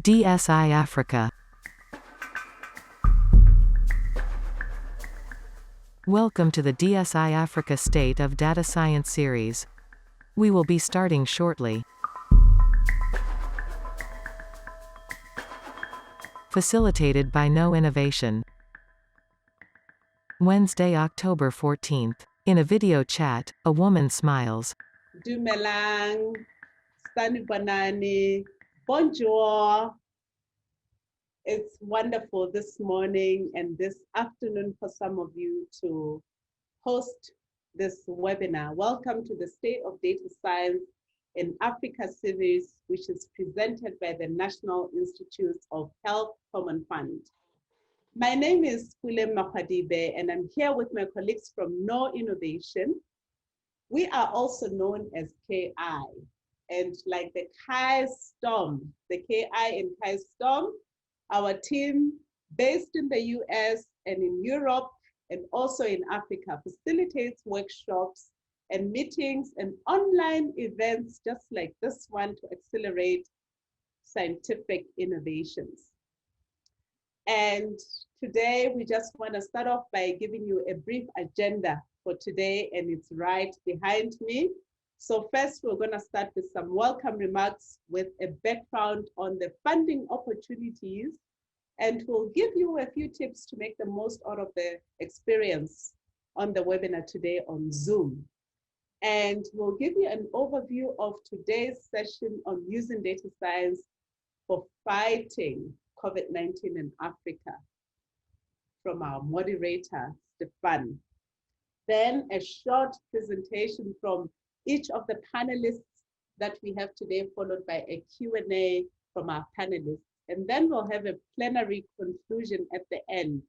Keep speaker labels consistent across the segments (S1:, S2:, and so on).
S1: DSI Africa. Welcome to the DSI Africa State of Data Science series. We will be starting shortly. Facilitated by No Innovation. Wednesday, October 14th. In a video chat, a woman smiles.
S2: Dumelang, Stanibonani, bonjour. It's wonderful this morning and this afternoon for some of you to host this webinar. Welcome to the State of Data Science in Africa series, which is presented by the National Institutes of Health Common Fund. My name is Kwile Makhadibe, and I'm here with my colleagues from No Innovation. We are also known as KI, and like the Kai Storm, the KI in Kai Storm, our team based in the US and in Europe and also in Africa facilitates workshops and meetings and online events just like this one to accelerate scientific innovations. And today we just want to start off by giving you a brief agenda for today, and it's right behind me. So first, we're going to start with some welcome remarks with a background on the funding opportunities, and we'll give you a few tips to make the most out of the experience on the webinar today on Zoom. And we'll give you an overview of today's session on using data science for fighting COVID-19 in Africa from our moderator, Stefan. Then a short presentation from each of the panelists that we have today, followed by a Q&A from our panelists. And then we'll have a plenary conclusion at the end.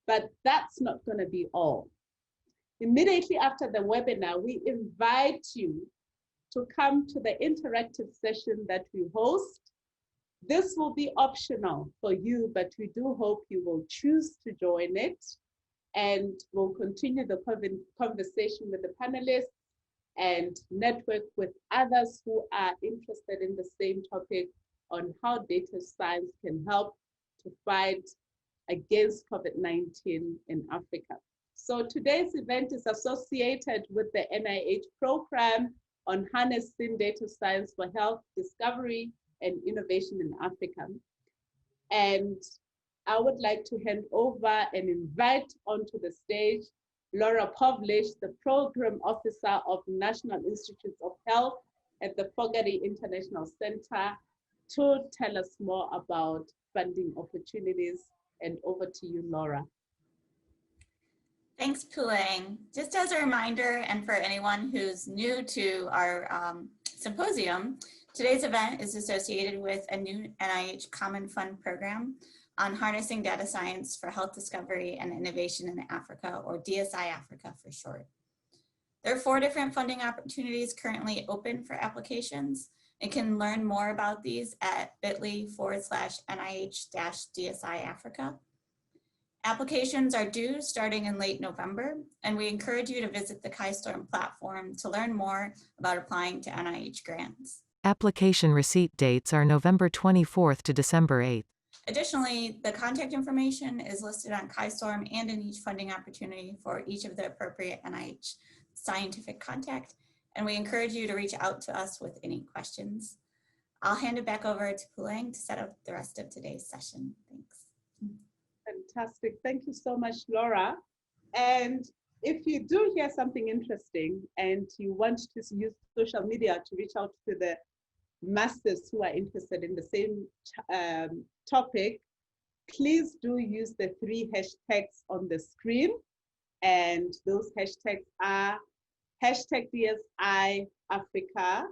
S2: But that's not going to be all. Immediately after the webinar, we invite you to come to the interactive session that we host. This will be optional for you, but we do hope you will choose to join it. And we'll continue the conversation with the panelists and network with others who are interested in the same topic on how data science can help to fight against COVID-19 in Africa. So today's event is associated with the NIH program on harnessing data science for health discovery and innovation in Africa. And I would like to hand over and invite onto the stage Laura Pavlish, the Program Officer of National Institutes of Health at the Fogarty International Center, to tell us more about funding opportunities. And over to you, Laura.
S3: Thanks, Pulang. Just as a reminder, and for anyone who's new to our symposium, today's event is associated with a new NIH Common Fund program on harnessing data science for health discovery and innovation in Africa, or DSI Africa for short. There are 4 different funding opportunities currently open for applications, and can learn more about these at bit.ly/NIH-DSI Africa. Applications are due starting in late November, and we encourage you to visit the KaiStorm platform to learn more about applying to NIH grants.
S1: Application receipt dates are November 24th to December 8th.
S3: Additionally, the contact information is listed on KaiStorm and in each funding opportunity for each of the appropriate NIH scientific contact, and we encourage you to reach out to us with any questions. I'll hand it back over to Pulang to set up the rest of today's session. Thanks.
S2: Fantastic. Thank you so much, Laura. And if you do hear something interesting and you want to use social media to reach out to the masses who are interested in the same topic, please do use the 3 hashtags on the screen. And those hashtags are hashtag DSI Africa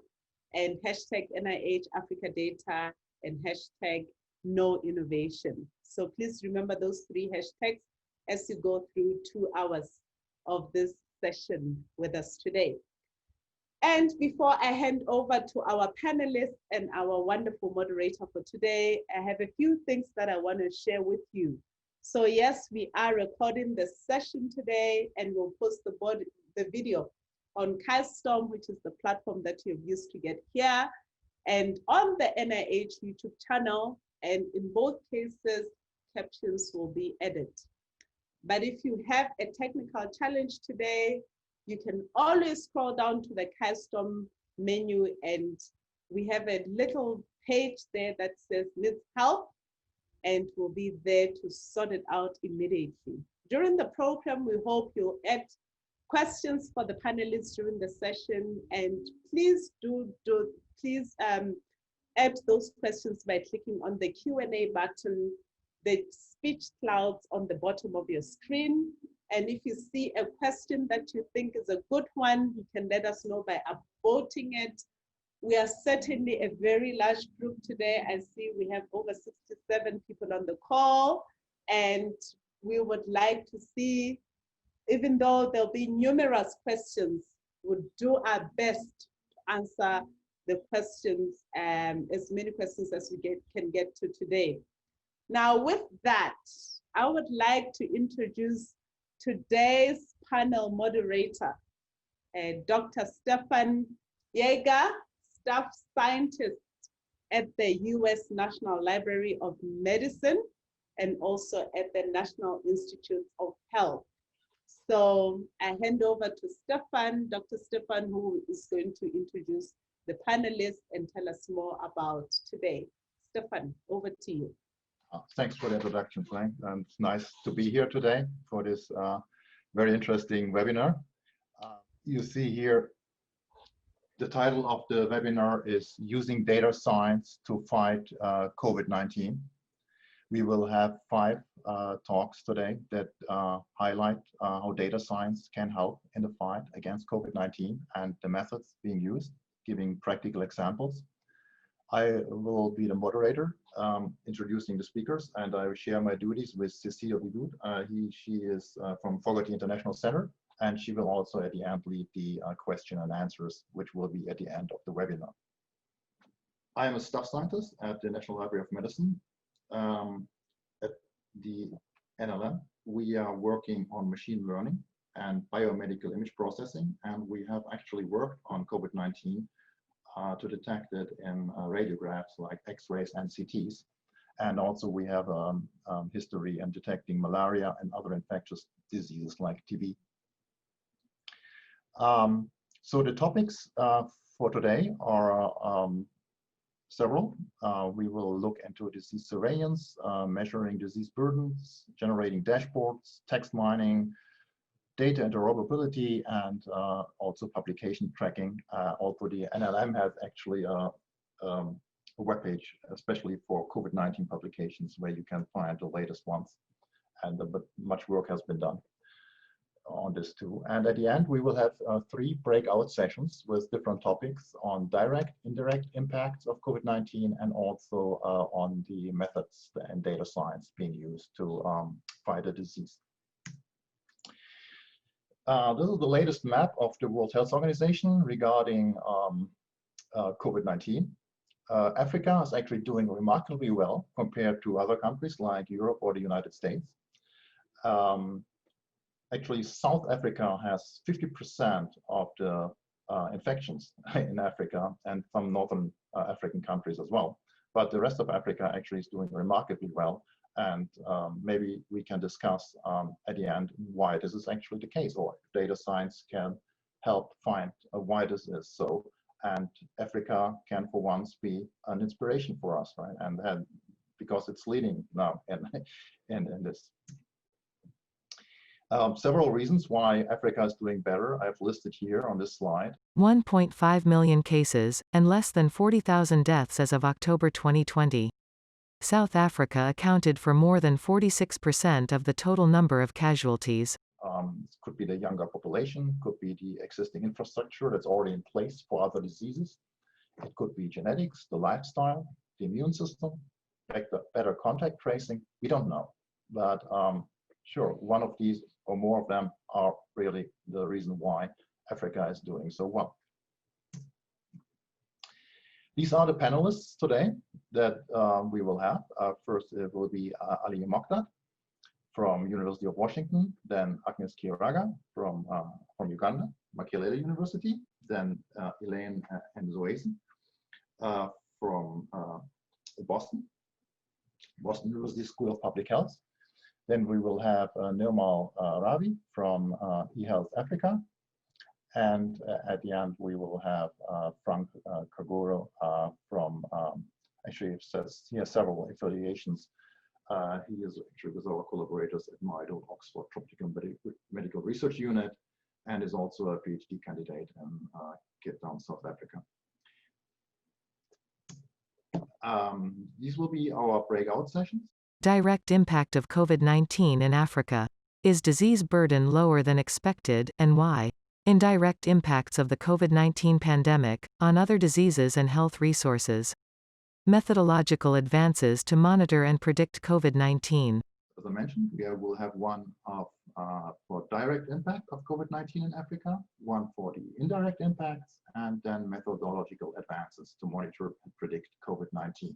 S2: and hashtag NIH Africa Data and hashtag No Innovation. So please remember those 3 hashtags as you go through 2 hours of this session with us today. And before I hand over to our panelists and our wonderful moderator for today, I have a few things that I want to share with you. So yes, we are recording the session today, and we'll post the video on KaiStorm, which is the platform that you've used to get here. and on the NIH YouTube channel. And in both cases, captions will be added. But if you have a technical challenge today, you can always scroll down to the custom menu, and we have a little page there that says needs help, and we'll be there to sort it out immediately. During the program, we hope you'll add questions for the panelists during the session, and please add those questions by clicking on the Q&A button, the speech clouds on the bottom of your screen. And if you see a question that you think is a good one, you can let us know by upvoting it. We are certainly a very large group today. I see we have over 67 people on the call, and we would like to see, even though there'll be numerous questions, we'll do our best to answer the questions, as many questions as we can get to today. Now, with that, I would like to introduce today's panel moderator, Dr. Stefan Jaeger, staff scientist at the U.S. National Library of Medicine and also at the National Institute of Health. So I hand over to Stefan, Dr. Stefan, who is going to introduce the panelists and tell us more about today. Stefan, over to you.
S4: Thanks for the introduction, Frank. And it's nice to be here today for this very interesting webinar. You see here, the title of the webinar is Using Data Science to Fight COVID-19. We will have 5 talks today that highlight how data science can help in the fight against COVID-19 and the methods being used, giving practical examples. I will be the moderator, introducing the speakers, and I will share my duties with Cecile Viboud. She is from Fogarty International Center, and she will also at the end lead the question and answers, which will be at the end of the webinar. I am a staff scientist at the National Library of Medicine. At the NLM, we are working on machine learning and biomedical image processing, and we have actually worked on COVID-19 to detect it in radiographs like X-rays and CTs. And also we have history in detecting malaria and other infectious diseases like TB. So the topics for today are several. We will look into disease surveillance, measuring disease burdens, generating dashboards, text mining, data interoperability, and also publication tracking. Also, the NLM has actually a webpage, especially for COVID-19 publications, where you can find the latest ones. And but much work has been done on this too. And at the end, we will have 3 breakout sessions with different topics on direct, indirect impacts of COVID-19, and also on the methods and data science being used to fight the disease. This is the latest map of the World Health Organization regarding COVID-19. Africa is actually doing remarkably well compared to other countries like Europe or the United States. Actually, South Africa has 50% of the infections in Africa, and some northern African countries as well. But the rest of Africa actually is doing remarkably well. And maybe we can discuss at the end why this is actually the case, or data science can help find why this is so. And Africa can, for once, be an inspiration for us, right? And because it's leading now in this. Several reasons why Africa is doing better, I've listed here on this slide.
S1: 1.5 million cases, and less than 40,000 deaths as of October 2020. South Africa accounted for more than 46% of the total number of casualties.
S4: It could be the younger population, could be the existing infrastructure that's already in place for other diseases. It could be genetics, the lifestyle, the immune system, better contact tracing. We don't know, but sure, one of these or more of them are really the reason why Africa is doing so well. These are the panelists today that we will have. First, it will be Ali Mokdad from University of Washington, then Agnes Kiragga from Uganda, Makerere University, then Elaine and Nsoesie from Boston University School of Public Health. Then we will have Nirmal Ravi from eHealth Africa. And at the end, we will have Frank Kagoro from, actually, it says he has several affiliations. He is actually with our collaborators at MORU, Oxford Tropical Medical Research Unit, and is also a Ph.D. candidate in Cape Town, South Africa. These will be our breakout sessions.
S1: Direct impact of COVID-19 in Africa. Is disease burden lower than expected, and why? Indirect impacts of the COVID-19 pandemic on other diseases and health resources. Methodological advances to monitor and predict COVID-19.
S4: As I mentioned, we will have one for direct impact of COVID-19 in Africa, one for the indirect impacts, and then methodological advances to monitor and predict COVID-19.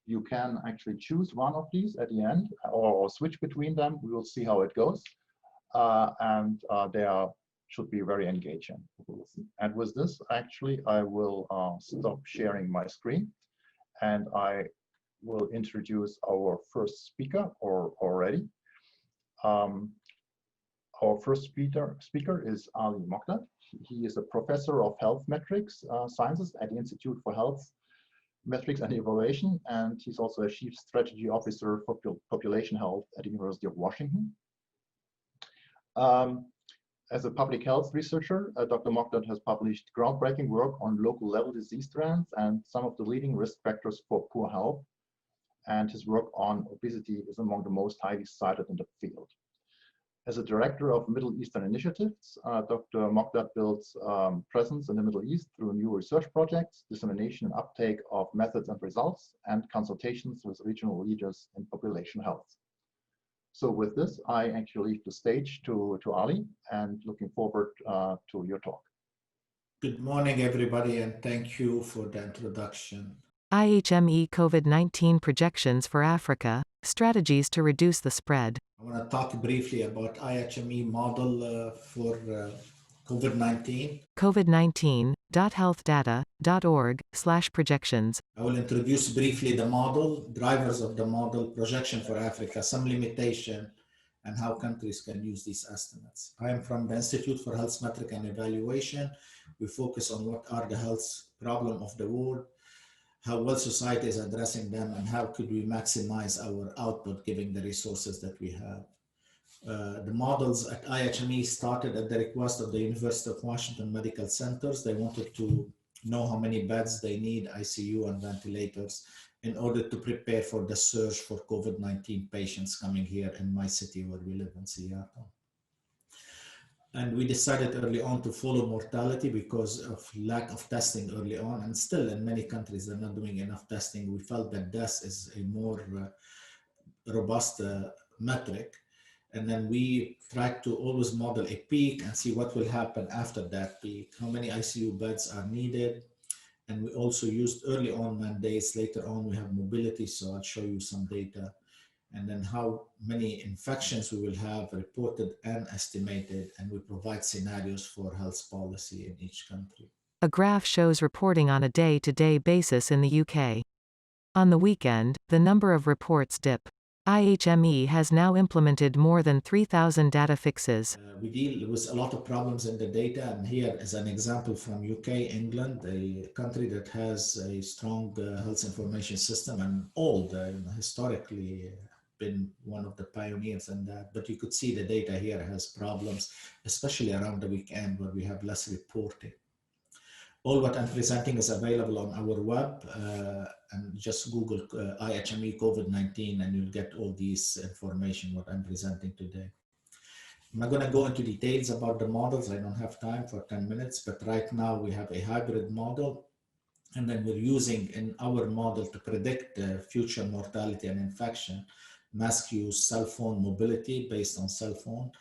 S4: You can actually choose one of these at the end or switch between them. We will see how it goes. They should be very engaging. And with this, actually, I will stop sharing my screen and I will introduce our first speaker already. Our first speaker is Ali Mokdad. He is a professor of health metrics sciences at the Institute for Health Metrics and Evaluation, and he's also a chief strategy officer for population health at the University of Washington. As a public health researcher, Dr. Mokdad has published groundbreaking work on local level disease trends and some of the leading risk factors for poor health. And his work on obesity is among the most highly cited in the field. As a director of Middle Eastern initiatives, Dr. Mokdad builds presence in the Middle East through new research projects, dissemination and uptake of methods and results, and consultations with regional leaders in population health. So with this, I actually leave the stage to Ali, and looking forward to your talk.
S5: Good morning, everybody, and thank you for the introduction.
S1: IHME COVID-19 projections for Africa, strategies to reduce the spread.
S5: I want to talk briefly about IHME model for COVID-19.
S1: COVID-19.healthdata.org/projections.
S5: I will introduce briefly the model, drivers of the model, projection for Africa, some limitation, and how countries can use these estimates. I am from the Institute for Health Metric and Evaluation. We focus on what are the health problems of the world, how well society is addressing them, and how could we maximize our output given the resources that we have. The models at IHME started at the request of the University of Washington Medical Centers. They wanted to know how many beds they need, ICU and ventilators, in order to prepare for the surge for COVID-19 patients coming here in my city where we live in Seattle. And we decided early on to follow mortality because of lack of testing early on, and still in many countries they're not doing enough testing. We felt that death is a more robust metric. And then we tried to always model a peak and see what will happen after that peak, how many ICU beds are needed. And we also used early on mandates. Later on we have mobility, so I'll show you some data. And then how many infections we will have reported and estimated, and we provide scenarios for health policy in each country.
S1: A graph shows reporting on a day-to-day basis in the UK. On the weekend, the number of reports dip. IHME has now implemented more than 3,000 data fixes.
S5: We deal with a lot of problems in the data, and here is an example from UK, England, a country that has a strong health information system and old, historically been one of the pioneers in that. But you could see the data here has problems, especially around the weekend where we have less reporting. All what I'm presenting is available on our web, and just Google IHME COVID-19 and you'll get all these information what I'm presenting today. I'm not going to go into details about the models. I don't have time for 10 minutes, but right now we have a hybrid model, and then we're using in our model to predict the future mortality and infection, mask use, cell phone mobility based on cell phone,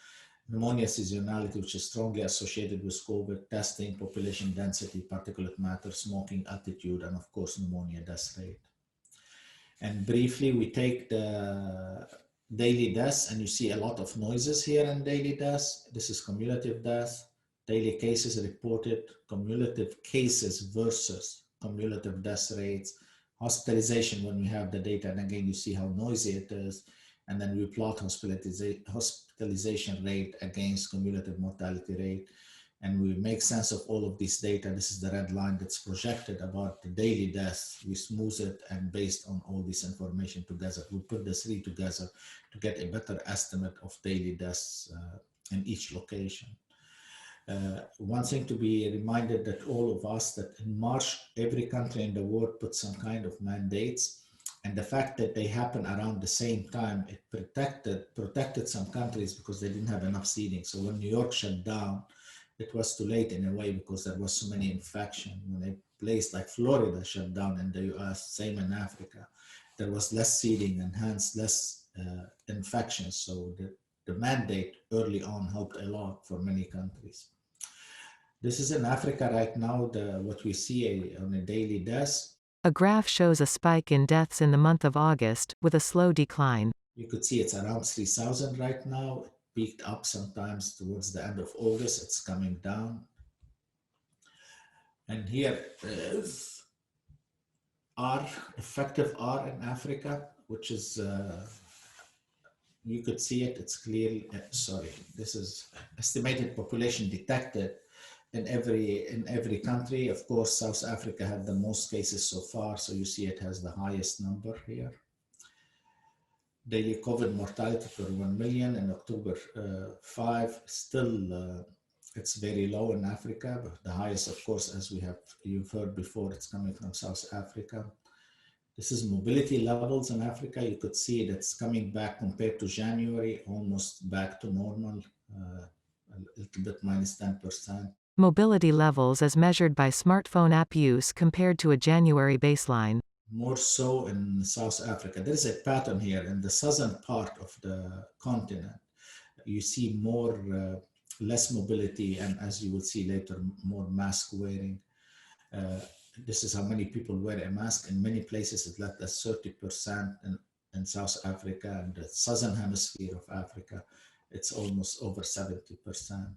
S5: pneumonia seasonality, which is strongly associated with COVID, testing, population density, particulate matter, smoking, altitude, and of course, pneumonia death rate. And briefly, we take the daily deaths, and you see a lot of noises here in daily deaths. This is cumulative death, daily cases reported, cumulative cases versus cumulative death rates, hospitalization when we have the data, and again, you see how noisy it is, and then we plot hospitalization rate against cumulative mortality rate, and we make sense of all of this data. This is the red line that's projected about the daily deaths. We smooth it, and based on all this information together, we put the three together to get a better estimate of daily deaths in each location. One thing to be reminded that all of us, that in March, every country in the world put some kind of mandates, and the fact that they happen around the same time, it protected some countries because they didn't have enough seeding. So when New York shut down, it was too late in a way because there was so many infections. When a place like Florida shut down in the US, same in Africa, there was less seeding and hence less infections. So the mandate early on helped a lot for many countries. This is in Africa right now, what we see on a daily death.
S1: A graph shows a spike in deaths in the month of August, with a slow decline.
S5: You could see it's around 3,000 right now. It peaked up sometimes towards the end of August. It's coming down. And here is R, effective R in Africa, which is, you could see it, it's clearly, sorry, this is estimated population detected in every country. Of course, South Africa had the most cases so far, so you see it has the highest number here. Daily COVID mortality per 1 million in October 5, still it's very low in Africa, but the highest, of course, as you've heard before, it's coming from South Africa. This is mobility levels in Africa. You could see that's coming back compared to January, almost back to normal, a little bit minus 10%.
S1: Mobility levels as measured by smartphone app use compared to a January baseline.
S5: More so in South Africa. There is a pattern here in the southern part of the continent. You see more, less mobility, and as you will see later, more mask wearing. This is how many people wear a mask. In many places, it's less than 30% in South Africa, and the southern hemisphere of Africa, it's almost over 70%.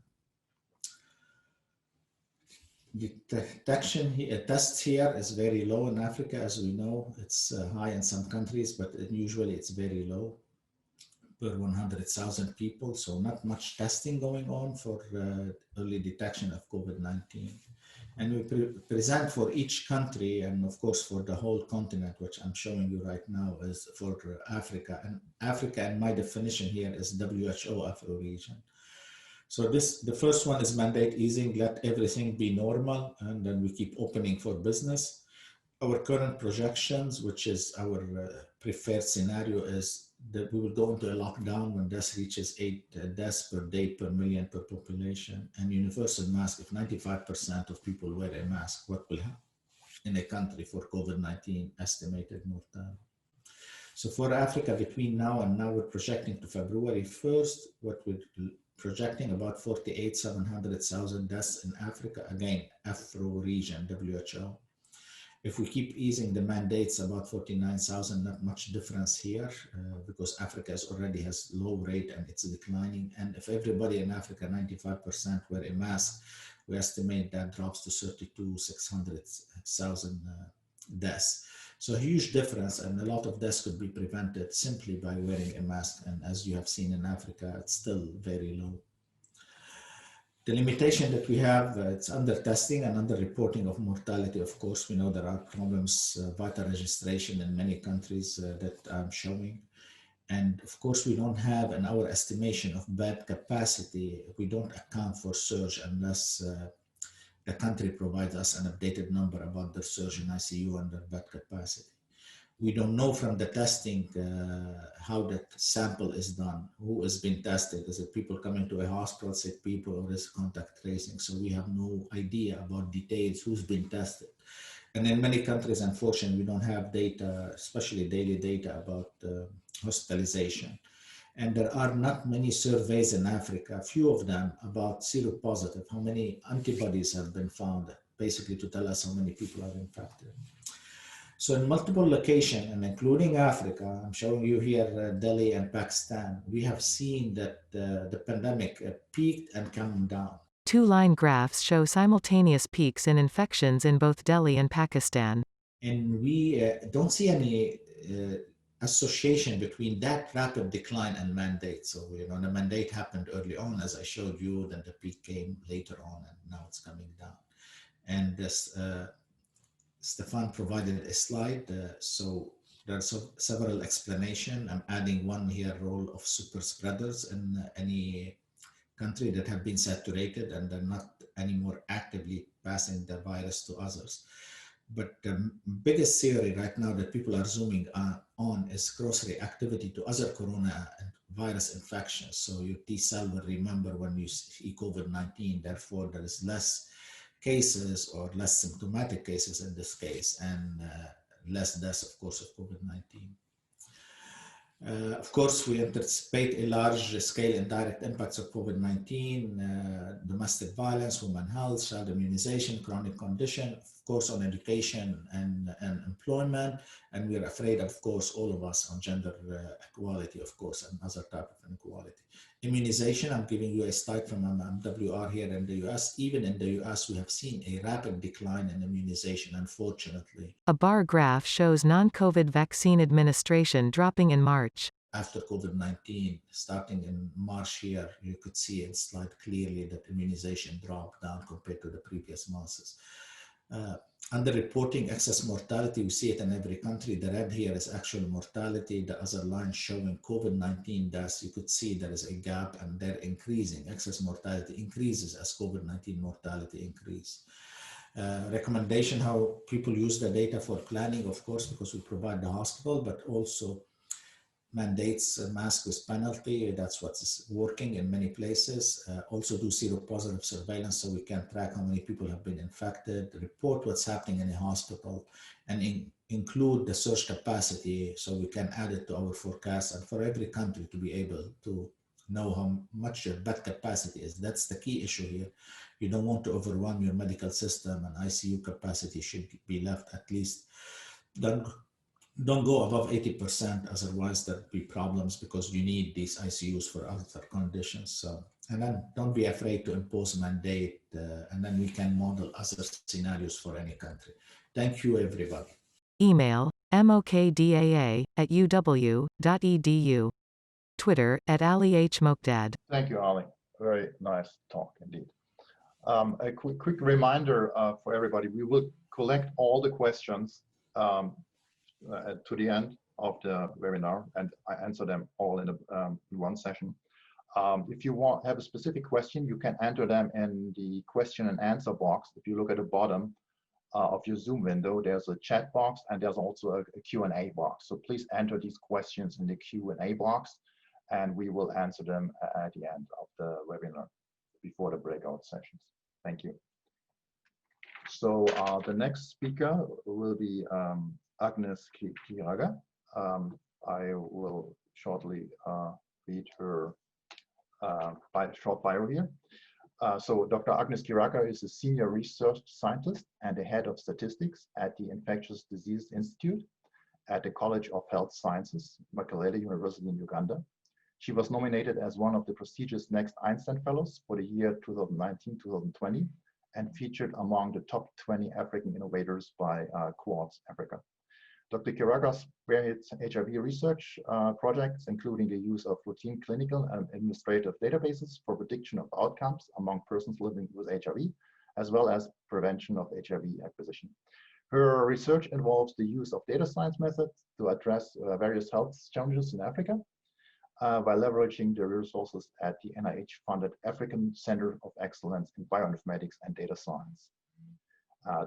S5: Detection tests here is very low in Africa, as we know. It's high in some countries, but usually it's very low per 100,000 people. So not much testing going on for early detection of COVID-19. And we present for each country, and of course for the whole continent, which I'm showing you right now is for Africa. And Africa, in my definition here, is WHO Afro region. So the first one is mandate easing, let everything be normal, and then we keep opening for business. Our current projections, which is our preferred scenario, is that we will go into a lockdown when death reaches 8 deaths per day per million per population, and universal mask. If 95% of people wear a mask, what will happen in a country for COVID-19 estimated mortality? So for Africa, between now and now, we're projecting to February 1st, what we're projecting about 700,000 deaths in Africa, again, Afro region, WHO. If we keep easing the mandates, about 49,000, not much difference here because Africa already has low rate and it's declining. And if everybody in Africa, 95% wear a mask, we estimate that drops to 600,000 deaths. So a huge difference, and a lot of deaths could be prevented simply by wearing a mask. And as you have seen in Africa, it's still very low. The limitation that we have, it's under testing and under reporting of mortality. Of course, we know there are problems, vital registration in many countries that I'm showing. And of course, we don't have in our estimation of bed capacity, we don't account for surge unless the country provides us an updated number about their surge in ICU and their bed capacity. We don't know from the testing how that sample is done, who has been tested. Is it people coming to a hospital, sick people, or is contact tracing? So we have no idea about details, who's been tested. And in many countries, unfortunately, we don't have data, especially daily data about hospitalization. And there are not many surveys in Africa, a few of them about seropositive, how many antibodies have been found, basically to tell us how many people are infected. So in multiple locations, and including Africa, I'm showing you here Delhi and Pakistan, we have seen that the pandemic peaked and come down.
S1: Two-line graphs show simultaneous peaks in infections in both Delhi and Pakistan.
S5: And we don't see any association between that rapid decline and mandate. So, the mandate happened early on, as I showed you, then the peak came later on, and now it's coming down. And this, Stefan provided a slide. So there's several explanations. I'm adding one here, role of super spreaders in any country that have been saturated and they're not anymore actively passing the virus to others. But the biggest theory right now that people are zooming on is cross-reactivity to other coronavirus infections. So your T-cell will remember when you see COVID-19, therefore there is less cases or less symptomatic cases in this case, and less deaths, of course, of COVID-19. Of course, we anticipate a large-scale indirect impacts of COVID-19, domestic violence, women's health, child immunization, chronic condition, of course, on education and employment, and we're afraid, of course, all of us on gender equality, of course, and other type of inequality. Immunization, I'm giving you a slide from MWR here in the US. Even in the US, we have seen a rapid decline in immunization, unfortunately.
S1: A bar graph shows non-COVID vaccine administration dropping in March.
S5: After COVID-19, starting in March here, you could see in slide clearly that immunization dropped down compared to the previous months. Underreporting excess mortality, we see it in every country. The red here is actual mortality. The other line showing COVID-19 deaths. You could see there is a gap and they're increasing. Excess mortality increases as COVID-19 mortality increase. Recommendation how people use the data for planning, of course, because we provide the hospital, but also mandates a mask with penalty. That's what's working in many places. Also do seropositive surveillance so we can track how many people have been infected, report what's happening in a hospital, and include the surge capacity so we can add it to our forecast, and for every country to be able to know how much your bed capacity is. That's the key issue here. You don't want to overwhelm your medical system, and ICU capacity should be left at least. Don't go above 80%, otherwise there'll be problems because you need these ICUs for other conditions. So, and then don't be afraid to impose mandate, and then we can model other scenarios for any country. Thank you, everybody.
S1: Email, mokdaa@uw.edu. Twitter, @AliHMokdad.
S4: Thank you, Ali. Very nice talk indeed. A quick reminder for everybody, we will collect all the questions to the end of the webinar, and I answer them all in one session. If you have a specific question, you can enter them in the question and answer box. If you look at the bottom of your Zoom window, there's a chat box and there's also a Q&A box. So please enter these questions in the Q&A box, and we will answer them at the end of the webinar before the breakout sessions. Thank you. So the next speaker will be Agnes Kiragga. I will shortly read her short bio here. So Dr. Agnes Kiragga is a senior research scientist and the head of statistics at the Infectious Disease Institute at the College of Health Sciences, Makerere University in Uganda. She was nominated as one of the prestigious Next Einstein Fellows for the year 2019-2020 and featured among the top 20 African innovators by Quartz Africa. Dr. Kiragga spearheads HIV research projects, including the use of routine clinical and administrative databases for prediction of outcomes among persons living with HIV, as well as prevention of HIV acquisition. Her research involves the use of data science methods to address various health challenges in Africa by leveraging the resources at the NIH-funded African Center of Excellence in Bioinformatics and Data Science.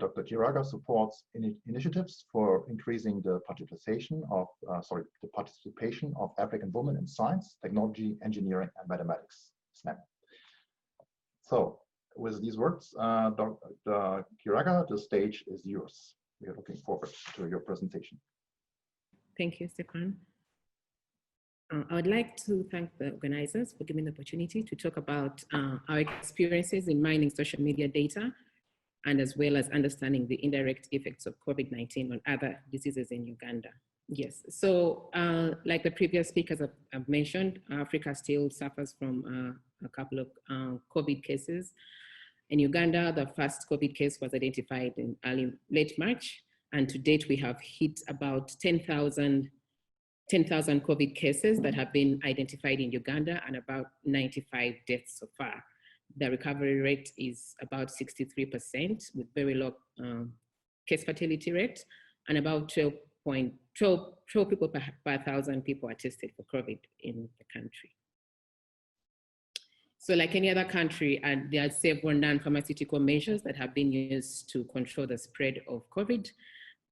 S4: Dr. Kiragga supports initiatives for increasing the participation of African women in science, technology, engineering, and mathematics, STEM. So, with these words, Dr. Kiragga, the stage is yours. We are looking forward to your presentation.
S6: Thank you, Stefan. I would like to thank the organizers for giving the opportunity to talk about our experiences in mining social media data, and as well as understanding the indirect effects of COVID-19 on other diseases in Uganda. Yes, so like the previous speakers have mentioned, Africa still suffers from a couple of COVID cases. In Uganda, the first COVID case was identified in late March, and to date we have hit about 10,000 COVID cases that have been identified in Uganda and about 95 deaths so far. The recovery rate is about 63% with very low case fatality rate, and about 12 people per 1,000 people are tested for COVID in the country. So like any other country, and there are several non-pharmaceutical measures that have been used to control the spread of COVID.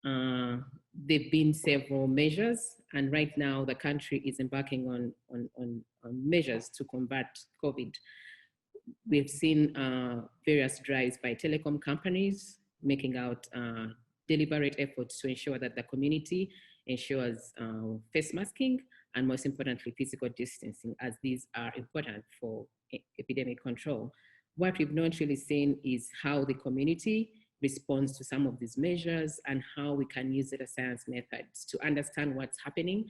S6: There've been several measures, and right now the country is embarking on measures to combat COVID. We've seen various drives by telecom companies making out deliberate efforts to ensure that the community ensures face masking and, most importantly, physical distancing, as these are important for epidemic control. What we've not really seen is how the community responds to some of these measures and how we can use data science methods to understand what's happening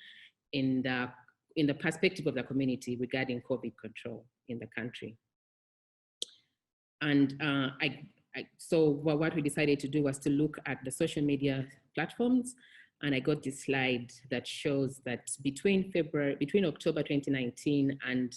S6: in the perspective of the community regarding COVID control in the country. And so what we decided to do was to look at the social media platforms, and I got this slide that shows that between October 2019 and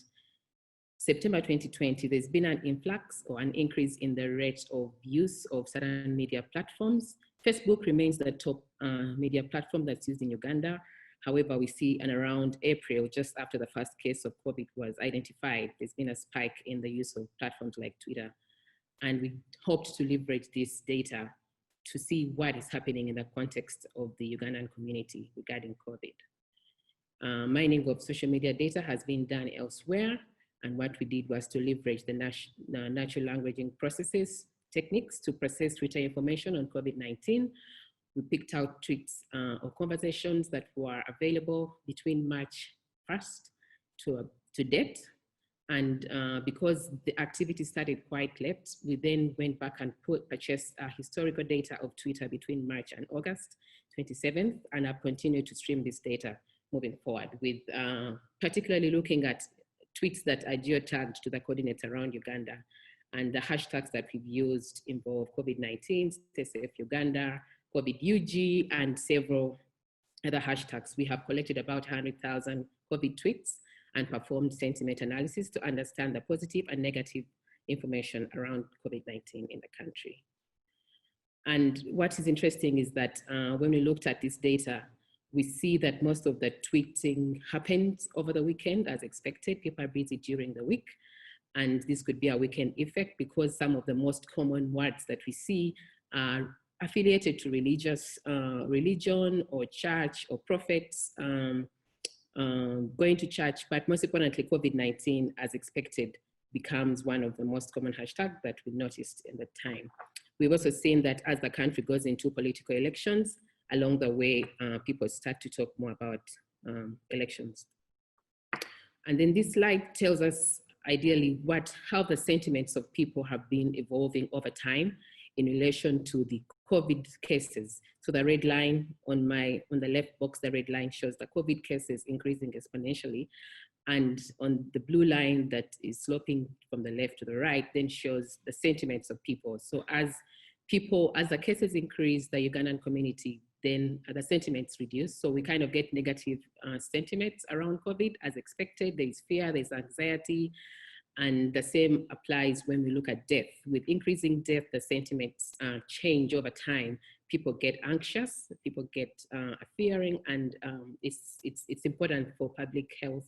S6: September 2020, there's been an influx or an increase in the rate of use of certain media platforms. Facebook remains the top media platform that's used in Uganda. However, we see around April, just after the first case of COVID was identified, there's been a spike in the use of platforms like Twitter. And we hoped to leverage this data to see what is happening in the context of the Ugandan community regarding COVID. Mining of social media data has been done elsewhere. And what we did was to leverage the natural languaging processes techniques to process Twitter information on COVID-19. We picked out tweets or conversations that were available between March 1st to date. And because the activity started quite late, we then went back and purchased historical data of Twitter between March and August 27th, and have continued to stream this data moving forward, with particularly looking at tweets that are geotagged to the coordinates around Uganda. And the hashtags that we've used involve COVID-19, Stay Safe Uganda, COVID-UG, and several other hashtags. We have collected about 100,000 COVID tweets and performed sentiment analysis to understand the positive and negative information around COVID-19 in the country. And what is interesting is that when we looked at this data, we see that most of the tweeting happened over the weekend as expected. People are busy during the week. And this could be a weekend effect because some of the most common words that we see are affiliated to religion or church or prophets, going to church, but most importantly, COVID-19, as expected, becomes one of the most common hashtags that we noticed in the time. We've also seen that as the country goes into political elections, along the way, people start to talk more about elections. And then this slide tells us ideally how the sentiments of people have been evolving over time in relation to the COVID cases. So the red line on the left box, the red line shows the COVID cases increasing exponentially. And on the blue line that is sloping from the left to the right then shows the sentiments of people. So as the cases increase, the Ugandan community, then the sentiments reduce. So we kind of get negative sentiments around COVID as expected. There's fear, there's anxiety, and the same applies when we look at death. With increasing death, the sentiments change over time. People get anxious, people get fearing, and it's important for public health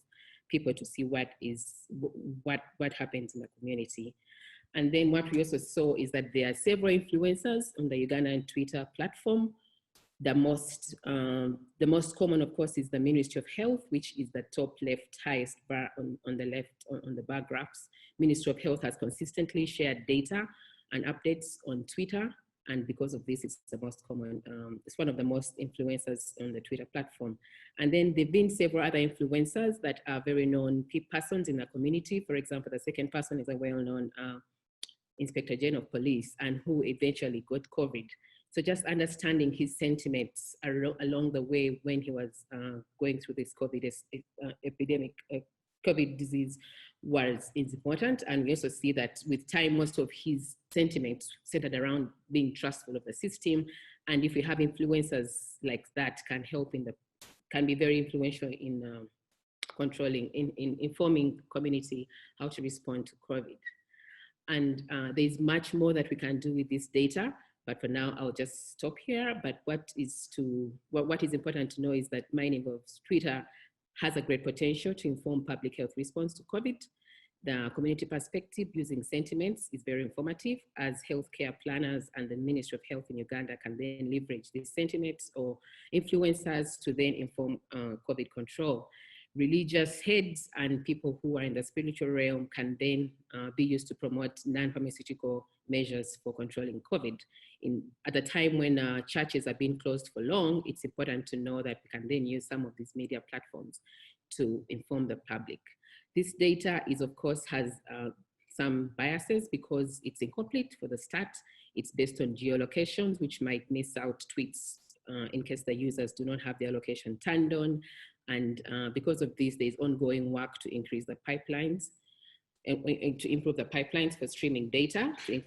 S6: people to see what happens in the community. And then what we also saw is that there are several influencers on the Ugandan Twitter platform. The most common, of course, is the Ministry of Health, which is the top left highest bar on the left on the bar graphs. Ministry of Health has consistently shared data and updates on Twitter, and because of this, it's the most common. It's one of the most influencers on the Twitter platform. And then there've been several other influencers that are very known persons in the community. For example, the second person is a well-known Inspector General of Police, and who eventually got COVID. So just understanding his sentiments along the way when he was going through this COVID epidemic COVID disease is important. And we also see that with time, most of his sentiments centered around being trustful of the system. And if we have influencers like that, can be very influential in controlling, in informing community how to respond to COVID. And there's much more that we can do with this data, but for now I'll just stop here. But what is important to know is that mining of Twitter has a great potential to inform public health response to COVID. The community perspective using sentiments is very informative, as healthcare planners and the Ministry of Health in Uganda can then leverage these sentiments or influencers to then inform COVID control. Religious heads and people who are in the spiritual realm can then be used to promote non-pharmaceutical measures for controlling COVID. At a time when churches are being closed for long, it's important to know that we can then use some of these media platforms to inform the public. This data is, of course, has some biases because it's incomplete for the start. It's based on geolocations, which might miss out tweets in case the users do not have their location turned on. And because of this, there's ongoing work to increase the pipelines, and to improve the pipelines for streaming data, to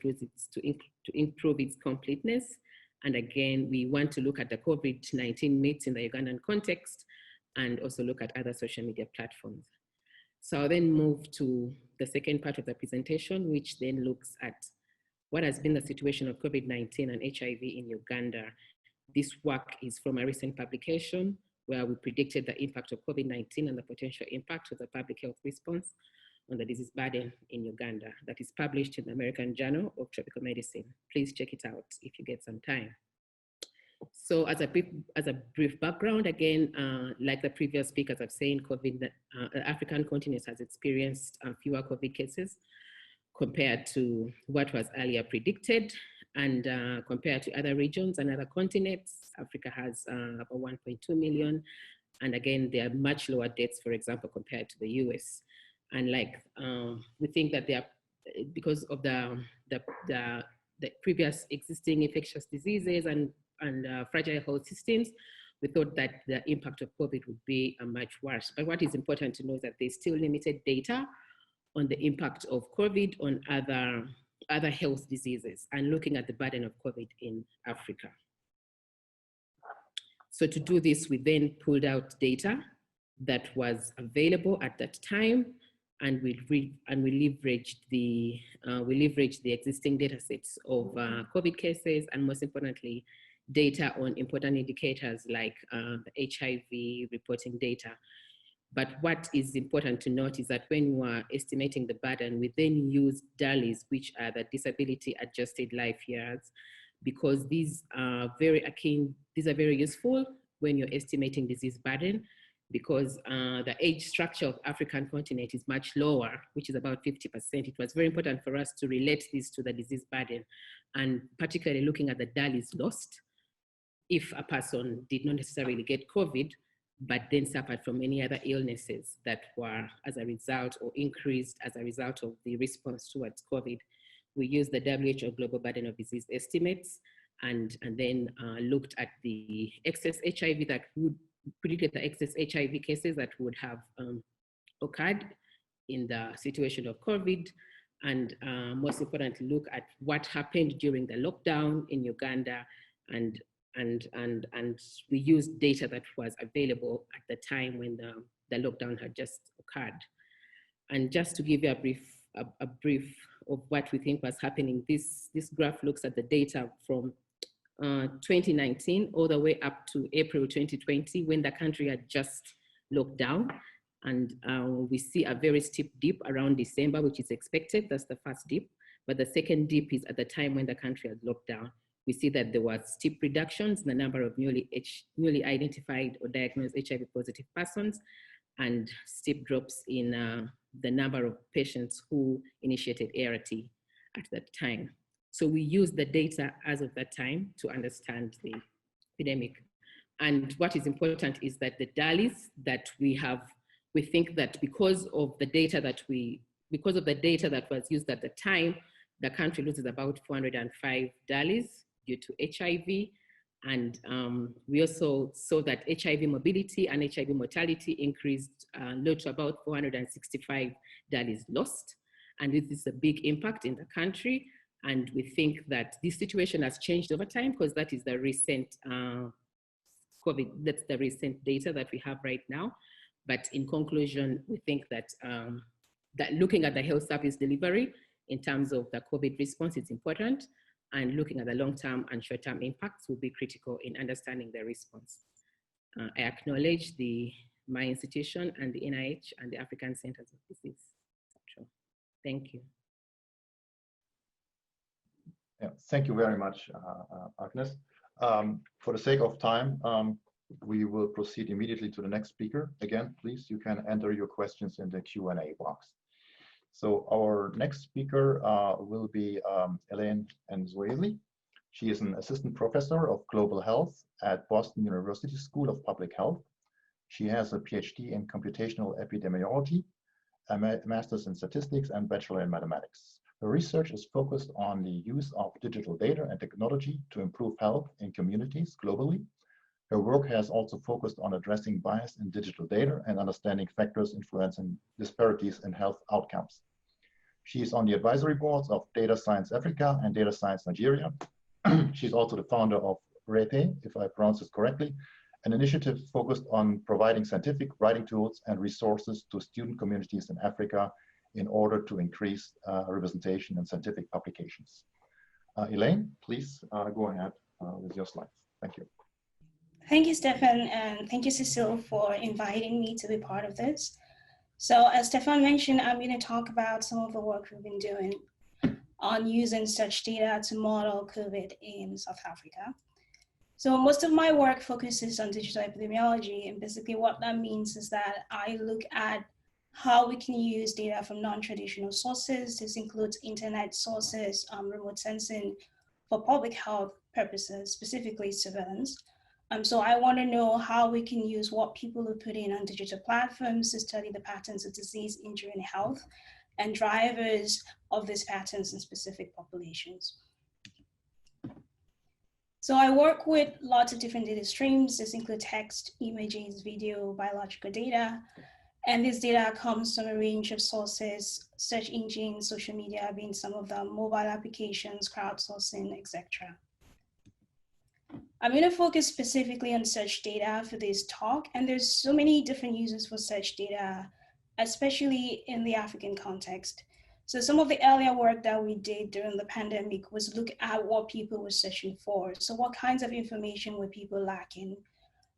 S6: improve its completeness. And again, we want to look at the COVID-19 myths in the Ugandan context and also look at other social media platforms. So I'll then move to the second part of the presentation, which then looks at what has been the situation of COVID-19 and HIV in Uganda. This work is from a recent publication where we predicted the impact of COVID-19 and the potential impact of the public health response on the disease burden in Uganda. That is published in the American Journal of Tropical Medicine. Please check it out if you get some time. So as a brief background, again, like the previous speakers have said, the African continent has experienced fewer COVID cases compared to what was earlier predicted. And compared to other regions and other continents, Africa has about 1.2 million. And again, there are much lower deaths, for example, compared to the US. And like, we think that they are, because of the previous existing infectious diseases and fragile health systems, we thought that the impact of COVID would be much worse. But what is important to know is that there's still limited data on the impact of COVID on other health diseases and looking at the burden of COVID in Africa. So to do this, we then pulled out data that was available at that time, and we leveraged the existing data sets of COVID cases, and most importantly, data on important indicators like the HIV reporting data. But what is important to note is that when we are estimating the burden, we then use DALYs, which are the disability adjusted life years, because these are very useful when you're estimating disease burden, because the age structure of African continent is much lower, which is about 50%. It was very important for us to relate this to the disease burden, and particularly looking at the DALYs lost if a person did not necessarily get COVID, but then suffered from any other illnesses that were as a result or increased as a result of the response towards COVID. We used the WHO Global Burden of Disease estimates and then looked at the excess HIV that would predict the excess HIV cases that would have occurred in the situation of COVID. And most importantly, look at what happened during the lockdown in Uganda, and we used data that was available at the time when the lockdown had just occurred. And just to give you a brief of what we think was happening, this graph looks at the data from 2019 all the way up to April 2020, when the country had just locked down. And we see a very steep dip around December, which is expected. That's the first dip. But the second dip is at the time when the country had locked down. We see that there was steep reductions in the number of newly identified or diagnosed HIV positive persons, and steep drops in the number of patients who initiated ART at that time. So we use the data as of that time to understand the epidemic. And what is important is that the DALYs that we have, we think that because of the data that was used at the time, the country loses about 405 DALYs due to HIV, And we also saw that HIV morbidity and HIV mortality increased low to about 465 that is lost. And this is a big impact in the country. And we think that this situation has changed over time because that is the recent COVID, that's the recent data that we have right now. But in conclusion, we think that, that looking at the health service delivery in terms of the COVID response is important, and looking at the long-term and short-term impacts will be critical in understanding the response. I acknowledge my institution and the NIH and the African Centers of Disease. Thank you.
S4: Yeah, thank you very much, Agnes. For the sake of time, we will proceed immediately to the next speaker. Again, please, you can enter your questions in the Q&A box. So our next speaker will be Elaine Nsoesie. She is an assistant professor of global health at Boston University School of Public Health. She has a Ph.D. in computational epidemiology, a master's in statistics, and bachelor in mathematics. Her research is focused on the use of digital data and technology to improve health in communities globally. Her work has also focused on addressing bias in digital data and understanding factors influencing disparities in health outcomes. She is on the advisory boards of Data Science Africa and Data Science Nigeria. She's also the founder of RETE, if I pronounce this correctly, an initiative focused on providing scientific writing tools and resources to student communities in Africa in order to increase representation in scientific publications. Elaine, please go ahead with your slides. Thank you.
S7: Thank you, Stefan, and thank you, Cecile, for inviting me to be part of this. So as Stefan mentioned, I'm going to talk about some of the work we've been doing on using such data to model COVID in South Africa. So most of my work focuses on digital epidemiology, and basically what that means is that I look at how we can use data from non-traditional sources. This includes internet sources, remote sensing for public health purposes, specifically surveillance. So I want to know how we can use what people are putting on digital platforms to study the patterns of disease, injury, and health, and drivers of these patterns in specific populations. So I work with lots of different data streams. This includes text, images, video, biological data. And this data comes from a range of sources, search engines, social media being some of them, mobile applications, crowdsourcing, etc. I'm going to focus specifically on search data for this talk, and there's so many different uses for search data, especially in the African context. So some of the earlier work that we did during the pandemic was look at what people were searching for. So what kinds of information were people lacking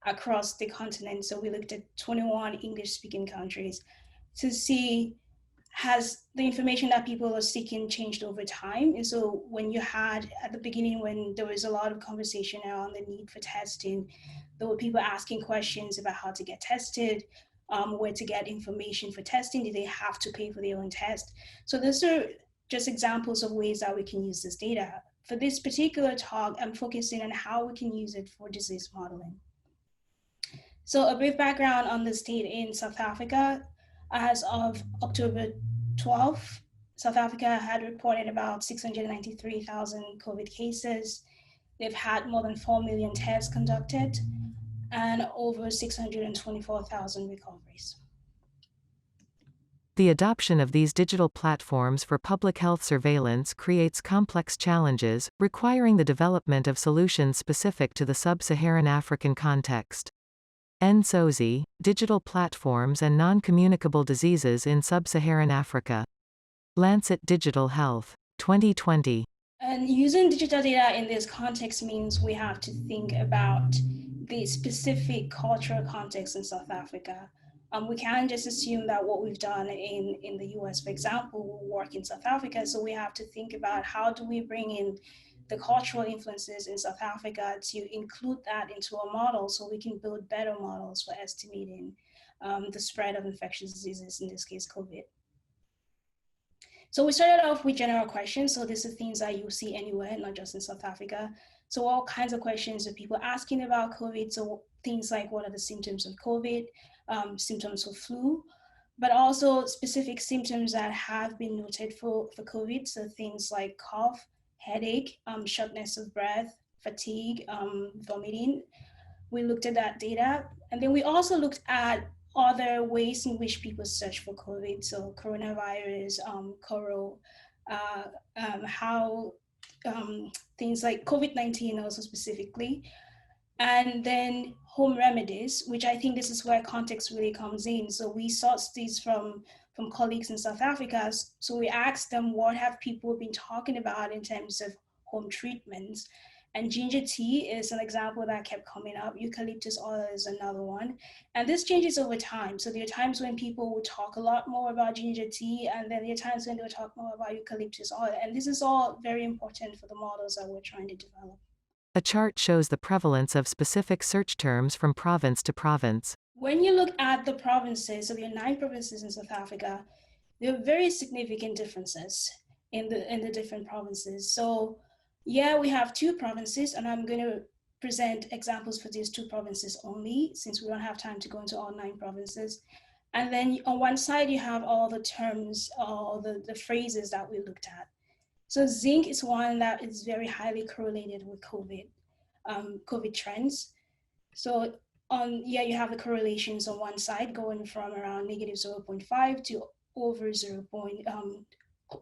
S7: across the continent? So we looked at 21 English-speaking countries to see, has the information that people are seeking changed over time? And so when you had, at the beginning, when there was a lot of conversation around the need for testing, there were people asking questions about how to get tested, where to get information for testing. Did they have to pay for their own test? So those are just examples of ways that we can use this data. For this particular talk, I'm focusing on how we can use it for disease modeling. So a brief background on the state in South Africa. As of October 12th, South Africa had reported about 693,000 COVID cases. They've had more than 4 million tests conducted and over 624,000 recoveries.
S1: The adoption of these digital platforms for public health surveillance creates complex challenges, requiring the development of solutions specific to the sub-Saharan African context. Nsoesie, Digital Platforms and Non-Communicable Diseases in Sub-Saharan Africa. Lancet Digital Health, 2020.
S7: And using digital data in this context means we have to think about the specific cultural context in South Africa. We can't just assume that what we've done in the US, for example, will work in South Africa. So we have to think about how do we bring in the cultural influences in South Africa to include that into a model so we can build better models for estimating the spread of infectious diseases, in this case, COVID. So we started off with general questions. So these are things that you see anywhere, not just in South Africa. So all kinds of questions are people asking about COVID. So things like, what are the symptoms of COVID, symptoms of flu, but also specific symptoms that have been noted for COVID. So things like cough, headache, shortness of breath, fatigue, vomiting. We looked at that data. And then we also looked at other ways in which people search for COVID. So coronavirus, Kagoro, how things like COVID-19 also specifically. And then home remedies, which I think this is where context really comes in. So we sourced these from colleagues in South Africa. So we asked them, what have people been talking about in terms of home treatments? And ginger tea is an example that kept coming up. Eucalyptus oil is another one. And this changes over time. So there are times when people will talk a lot more about ginger tea, and then there are times when they'll talk more about eucalyptus oil. And this is all very important for the models that we're trying to develop.
S1: A chart shows the prevalence of specific search terms from province to province.
S7: When you look at the provinces, so there are 9 provinces in South Africa, there are very significant differences in the different provinces. So yeah, we have 2 provinces, and I'm going to present examples for these 2 provinces only, since we don't have time to go into all 9 provinces. And then on one side, you have all the terms, all the phrases that we looked at. So zinc is one that is very highly correlated with COVID trends. So you have the correlations on one side going from around negative 0.5 to over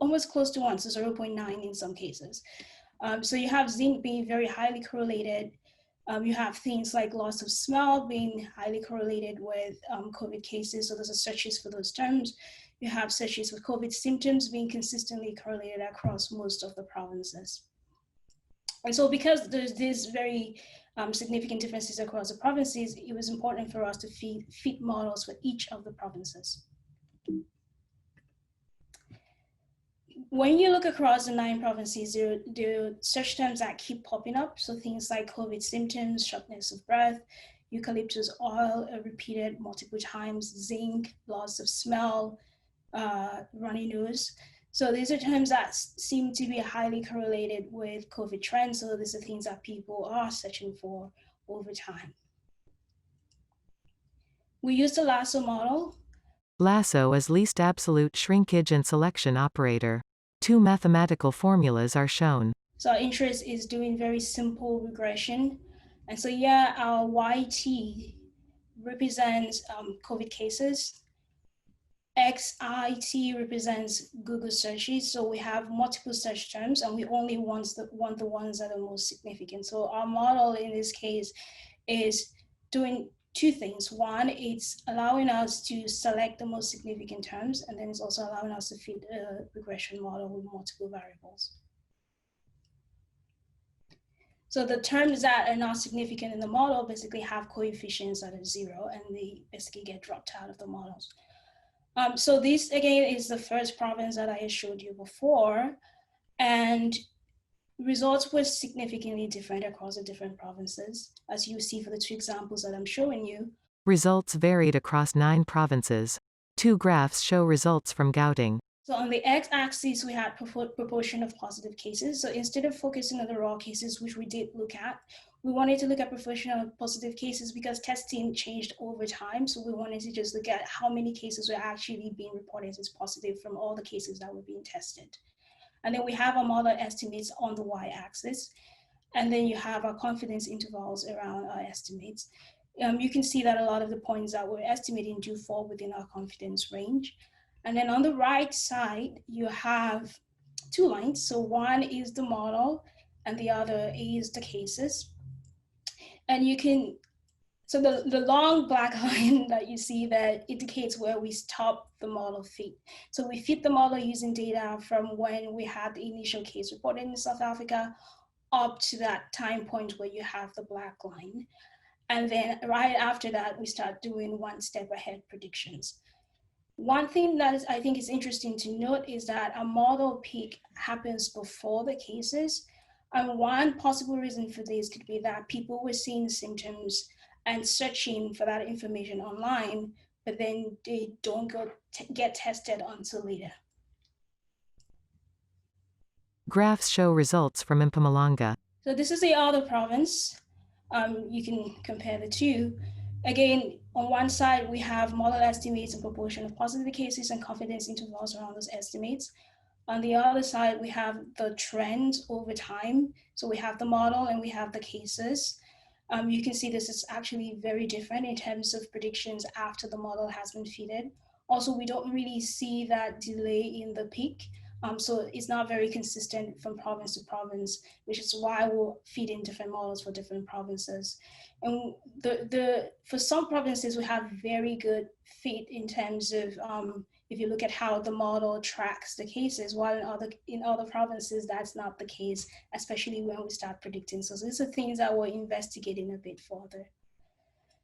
S7: almost close to 1, so 0.9 in some cases. So you have zinc being very highly correlated. You have things like loss of smell being highly correlated with COVID cases. So those are searches for those terms. You have searches with COVID symptoms being consistently correlated across most of the provinces. And so because there's these very significant differences across the provinces, it was important for us to fit models for each of the provinces. When you look across the 9 provinces, there are search terms that keep popping up. So things like COVID symptoms, shortness of breath, eucalyptus oil repeated multiple times, zinc, loss of smell, runny nose. So these are terms that seem to be highly correlated with COVID trends. So these are things that people are searching for over time. We used the LASSO model.
S1: LASSO is least absolute shrinkage and selection operator. 2 mathematical formulas are shown.
S7: So our interest is doing very simple regression. And so yeah, our YT represents COVID cases. XIT represents Google searches. So we have multiple search terms, and we only want the ones that are most significant. So our model in this case is doing 2 things. One, it's allowing us to select the most significant terms, and then it's also allowing us to fit a regression model with multiple variables. So the terms that are not significant in the model basically have coefficients that are 0, and they basically get dropped out of the models. So this again is the first province that I showed you before, and results were significantly different across the different provinces, as you see for the 2 examples that I'm showing you.
S1: Results varied across 9 provinces. 2 graphs show results from Gauteng.
S7: So on the x-axis, we had proportion of positive cases. So instead of focusing on the raw cases, which we did look at, we wanted to look at proportion of positive cases because testing changed over time. So we wanted to just look at how many cases were actually being reported as positive from all the cases that were being tested. And then we have our model estimates on the y-axis. And then you have our confidence intervals around our estimates. You can see that a lot of the points that we're estimating do fall within our confidence range. And then on the right side, you have 2 lines. So one is the model and the other is the cases. And you can, so the long black line that you see that indicates where we stop the model fit. So we fit the model using data from when we had the initial case reported in South Africa up to that time point where you have the black line. And then right after that, we start doing 1 step ahead predictions. One thing that I think is interesting to note is that a model peak happens before the cases. And one possible reason for this could be that people were seeing symptoms and searching for that information online, but then they don't get tested until later.
S1: Graphs show results from Mpumalanga.
S7: So this is the other province. You can compare the 2. Again, on one side, we have model estimates and proportion of positive cases and confidence intervals around those estimates. On the other side, we have the trends over time. So we have the model and we have the cases. You can see this is actually very different in terms of predictions after the model has been fitted. Also, we don't really see that delay in the peak. So it's not very consistent from province to province, which is why we'll feed in different models for different provinces. And for some provinces, we have very good fit in terms of if you look at how the model tracks the cases, while in other provinces, that's not the case, especially when we start predicting. So these are things that we're investigating a bit further.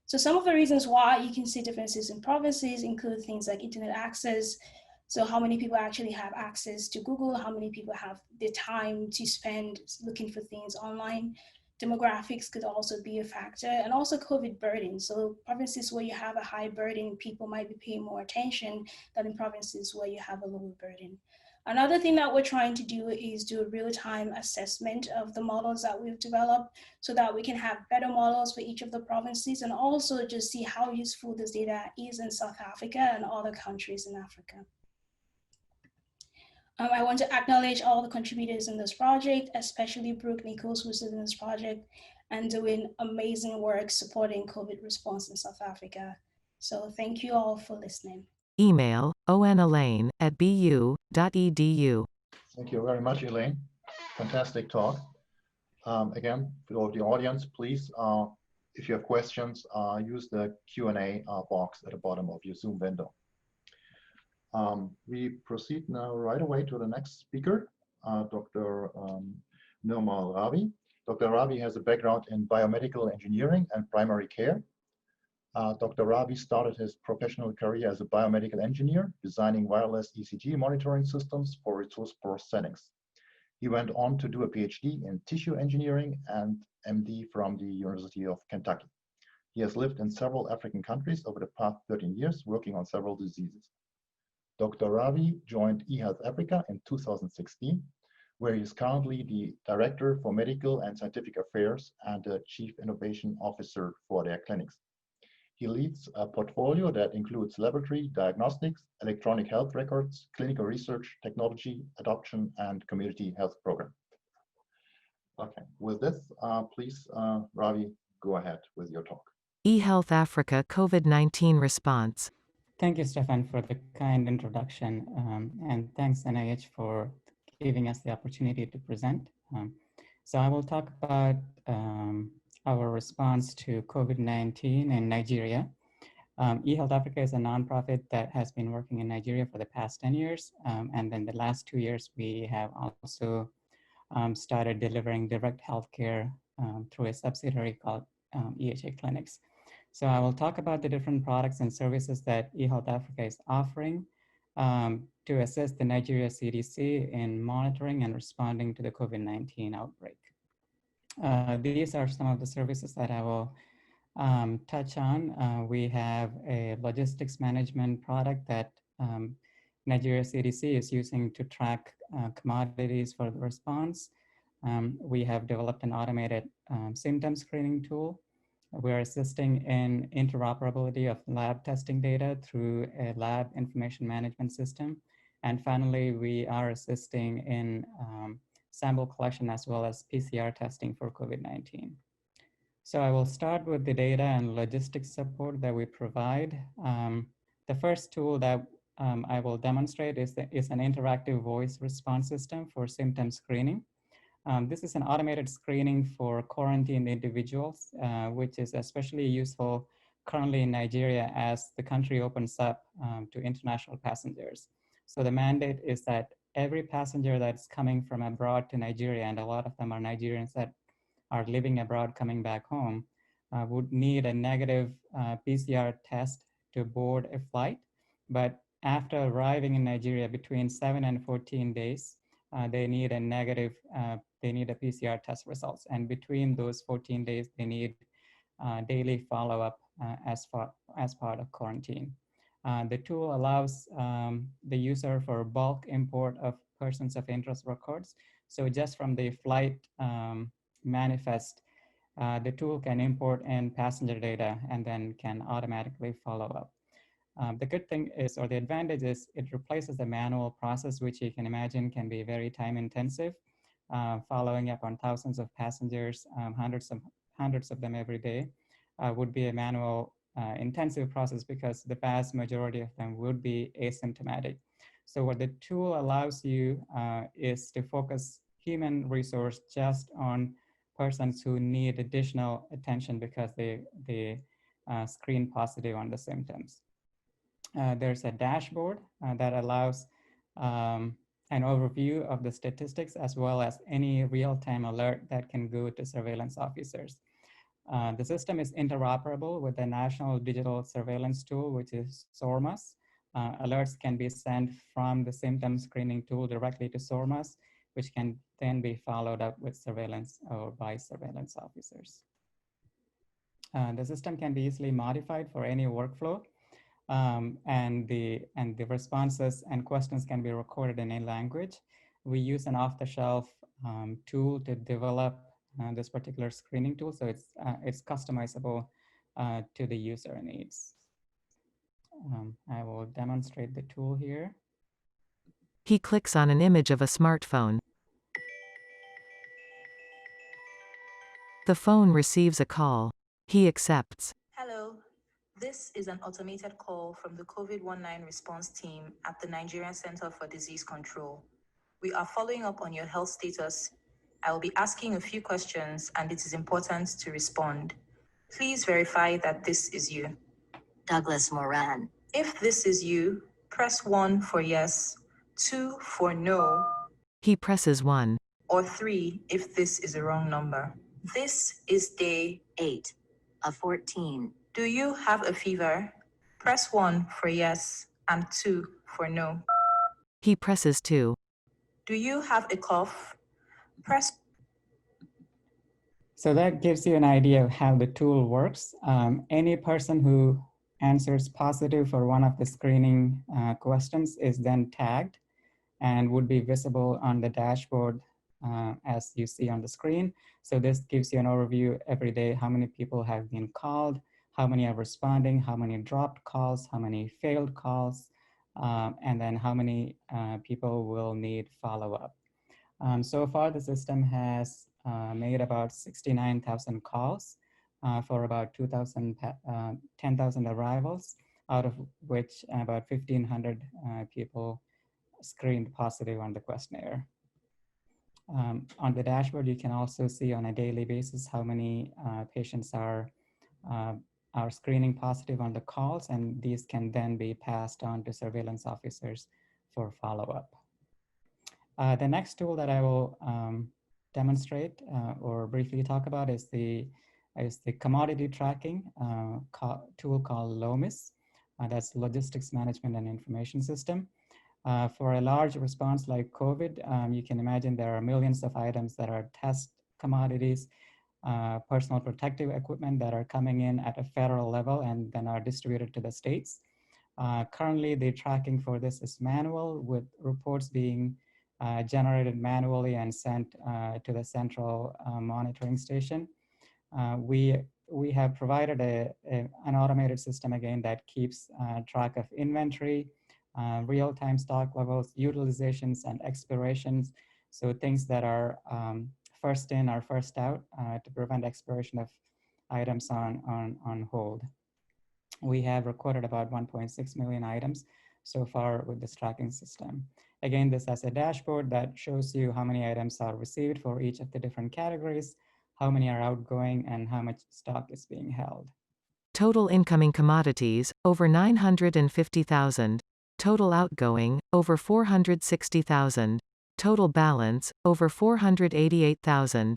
S7: So some of the reasons why you can see differences in provinces include things like internet access. So how many people actually have access to Google, how many people have the time to spend looking for things online. Demographics could also be a factor, and also COVID burden. So provinces where you have a high burden, people might be paying more attention than in provinces where you have a lower burden. Another thing that we're trying to do is do a real-time assessment of the models that we've developed so that we can have better models for each of the provinces, and also just see how useful this data is in South Africa and other countries in Africa. I want to acknowledge all the contributors in this project, especially Brooke Nichols, who's in this project and doing amazing work supporting COVID response in South Africa. So thank you all for listening.
S1: Email onelaine@bu.edu.
S4: Thank you very much, Elaine. Fantastic talk. Again, for the audience, please, if you have questions, use the Q&A box at the bottom of your Zoom window. We proceed now right away to the next speaker, Dr. Nirmal Ravi. Dr. Ravi has a background in biomedical engineering and primary care. Dr. Ravi started his professional career as a biomedical engineer, designing wireless ECG monitoring systems for resource-poor settings. He went on to do a Ph.D. in tissue engineering and MD from the University of Kentucky. He has lived in several African countries over the past 13 years, working on several diseases. Dr. Ravi joined eHealth Africa in 2016, where he is currently the Director for Medical and Scientific Affairs and the Chief Innovation Officer for their clinics. He leads a portfolio that includes laboratory diagnostics, electronic health records, clinical research, technology, adoption, and community health program. Okay, with this, please, Ravi, go ahead with your talk.
S1: eHealth Africa COVID-19 response.
S8: Thank you, Stefan, for the kind introduction, and thanks NIH for giving us the opportunity to present. So I will talk about our response to COVID-19 in Nigeria. eHealth Africa is a nonprofit that has been working in Nigeria for the past 10 years. And then the last 2 years, we have also started delivering direct healthcare through a subsidiary called EHA Clinics. So I will talk about the different products and services that eHealth Africa is offering to assist the Nigeria CDC in monitoring and responding to the COVID-19 outbreak. These are some of the services that I will touch on. We have a logistics management product that Nigeria CDC is using to track commodities for the response. We have developed an automated symptom screening tool. We're assisting in interoperability of lab testing data through a lab information management system. And finally, we are assisting in sample collection as well as PCR testing for COVID-19. So I will start with the data and logistics support that we provide. The first tool that I will demonstrate is an interactive voice response system for symptom screening. This is an automated screening for quarantined individuals, which is especially useful currently in Nigeria as the country opens up to international passengers. So the mandate is that every passenger that's coming from abroad to Nigeria, and a lot of them are Nigerians that are living abroad coming back home, would need a negative PCR test to board a flight. But after arriving in Nigeria between 7 and 14 days, they need a negative, they need a PCR test results. And between those 14 days, they need daily follow-up as part of quarantine. The tool allows the user for bulk import of persons of interest records. So just from the flight manifest, the tool can import in passenger data and then can automatically follow up. The good thing is, or the advantage is, it replaces the manual process, which you can imagine can be very time intensive, following up on thousands of passengers, hundreds of them every day, would be a manual intensive process because the vast majority of them would be asymptomatic. So what the tool allows you is to focus human resource just on persons who need additional attention because they screen positive on the symptoms. There's a dashboard that allows an overview of the statistics as well as any real-time alert that can go to surveillance officers. The system is interoperable with the National Digital Surveillance Tool, which is SORMAS. Alerts can be sent from the symptom screening tool directly to SORMAS, which can then be followed up with surveillance or by surveillance officers. The system can be easily modified for any workflow, and the responses and questions can be recorded in any language. We use an off-the-shelf tool to develop this particular screening tool, so it's customizable to the user needs. I will demonstrate the tool here.
S1: He clicks on an image of a smartphone. The phone receives a call. He accepts.
S9: Hello, this is an automated call from the COVID-19 response team at the Nigerian Center for Disease Control. We are following up on your health status. I will be asking a few questions and it is important to respond. Please verify that this is you. Douglas Moran. If this is you, press 1 for yes, 2 for no,
S1: He presses 1.
S9: or 3 if this is a wrong number. This is day 8 of 14. Do you have a fever? Press 1 for yes and 2 for no.
S1: He presses 2.
S9: Do you have a cough? Press.
S8: So that gives you an idea of how the tool works. Any person who answers positive for one of the screening questions is then tagged and would be visible on the dashboard as you see on the screen. So this gives you an overview every day, how many people have been called, how many are responding, how many dropped calls, how many failed calls, and then how many people will need follow-up. So far, the system has made about 69,000 calls for about 10,000 arrivals, out of which about 1,500 people screened positive on the questionnaire. On the dashboard, you can also see on a daily basis how many patients are screening positive on the calls, and these can then be passed on to surveillance officers for follow-up. The next tool that I will demonstrate or briefly talk about is the commodity tracking tool called LOMIS. That's Logistics Management and Information System. For a large response like COVID, you can imagine there are millions of items that are test commodities, personal protective equipment that are coming in at a federal level and then are distributed to the states. Currently, the tracking for this is manual, with reports being generated manually and sent to the central monitoring station. We have provided an automated system again that keeps track of inventory, real-time stock levels, utilizations, and expirations. So things that are first in or first out to prevent expiration of items on hold. We have recorded about 1.6 million items so far with this tracking system. Again, this has a dashboard that shows you how many items are received for each of the different categories, how many are outgoing, and how much stock is being held.
S1: Total incoming commodities, over 950,000. Total outgoing, over 460,000. Total balance, over 488,000.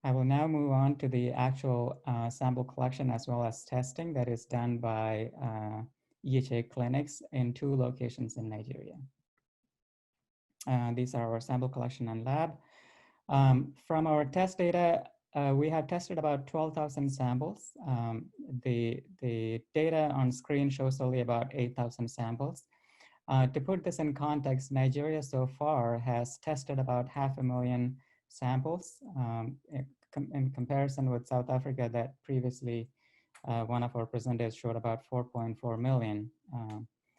S8: I will now move on to the actual sample collection as well as testing that is done by EHA clinics in 2 locations in Nigeria. These are our sample collection and lab. From our test data, we have tested about 12,000 samples. The data on screen shows only about 8,000 samples. To put this in context, Nigeria so far has tested about 500,000 samples in comparison with South Africa that previously One of our presenters showed about 4.4 million,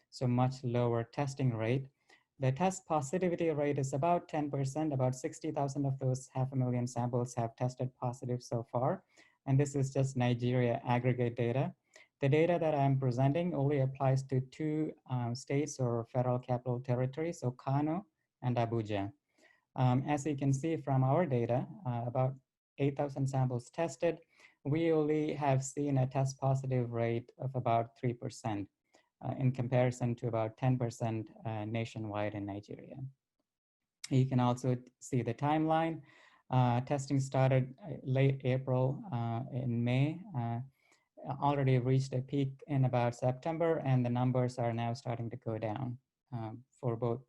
S8: so much lower testing rate. The test positivity rate is about 10%, about 60,000 of those 500,000 samples have tested positive so far. And this is just Nigeria aggregate data. The data that I'm presenting only applies to two states or federal capital territories, so Kano and Abuja. As you can see from our data, about 8,000 samples tested, we only have seen a test positive rate of about 3%. In comparison to about 10% nationwide in Nigeria. You can also see the timeline. Testing started late April. In May, already reached a peak in about September, and the numbers are now starting to go down for both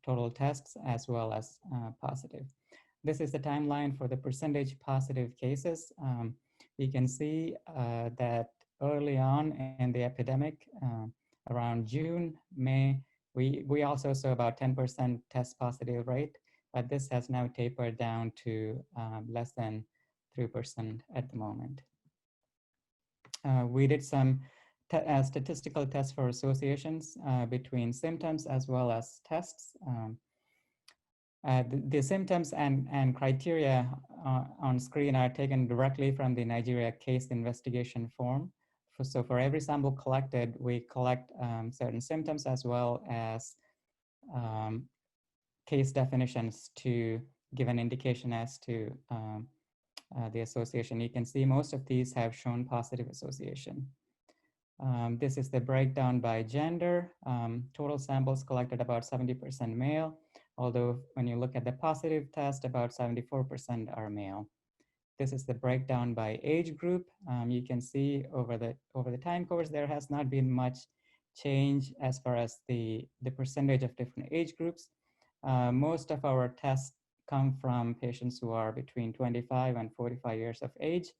S8: total tests as well as positive. This is the timeline for the percentage positive cases. You can see that early on in the epidemic, around June, May, we also saw about 10% test positive rate, but this has now tapered down to less than 3% at the moment. We did some statistical tests for associations between symptoms as well as tests. The symptoms and criteria on screen are taken directly from the Nigeria case investigation form. So for every sample collected, we collect certain symptoms as well as case definitions to give an indication as to the association. You can see most of these have shown positive association. This is the breakdown by gender. Total samples collected about 70% male, although when you look at the positive test, about 74% are male. This is the breakdown by age group. You can see over the time course, there has not been much change as far as the percentage of different age groups. Most of our tests come from patients who are between 25 and 45 years of age.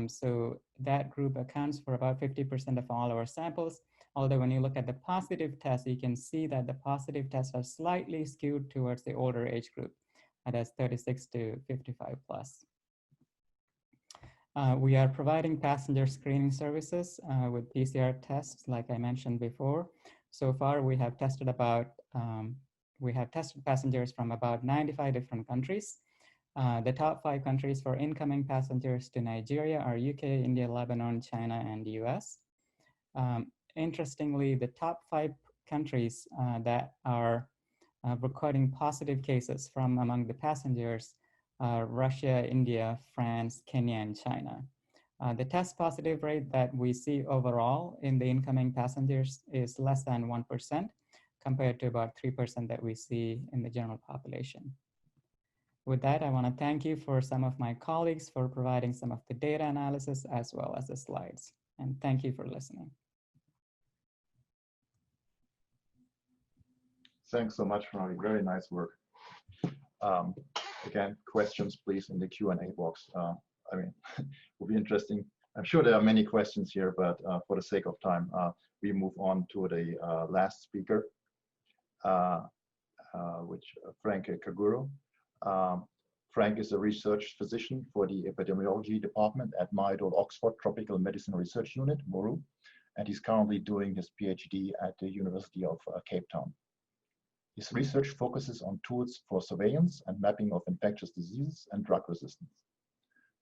S8: So that group accounts for about 50% of all our samples. Although when you look at the positive test, you can see that the positive tests are slightly skewed towards the older age group, that's 36 to 55 plus. We are providing passenger screening services with PCR tests, like I mentioned before. So far, we have tested passengers from about 95 different countries. The top 5 countries for incoming passengers to Nigeria are UK, India, Lebanon, China, and US. Interestingly, the top 5 countries that are recording positive cases from among the passengers are Russia, India, France, Kenya, and China. The test positive rate that we see overall in the incoming passengers is less than 1% compared to about 3% that we see in the general population. With that, I want to thank you for some of my colleagues for providing some of the data analysis as well as the slides. And thank you for listening.
S4: Thanks so much, Ravi. Very nice work. Again, questions, please, in the Q&A box. I mean, it will be interesting. I'm sure there are many questions here, but for the sake of time, we move on to the last speaker, which Frank Kagoro. Frank is a research physician for the Epidemiology Department at Moderators Oxford Tropical Medicine Research Unit, MORU, and he's currently doing his PhD at the University of Cape Town. His research focuses on tools for surveillance and mapping of infectious diseases and drug resistance.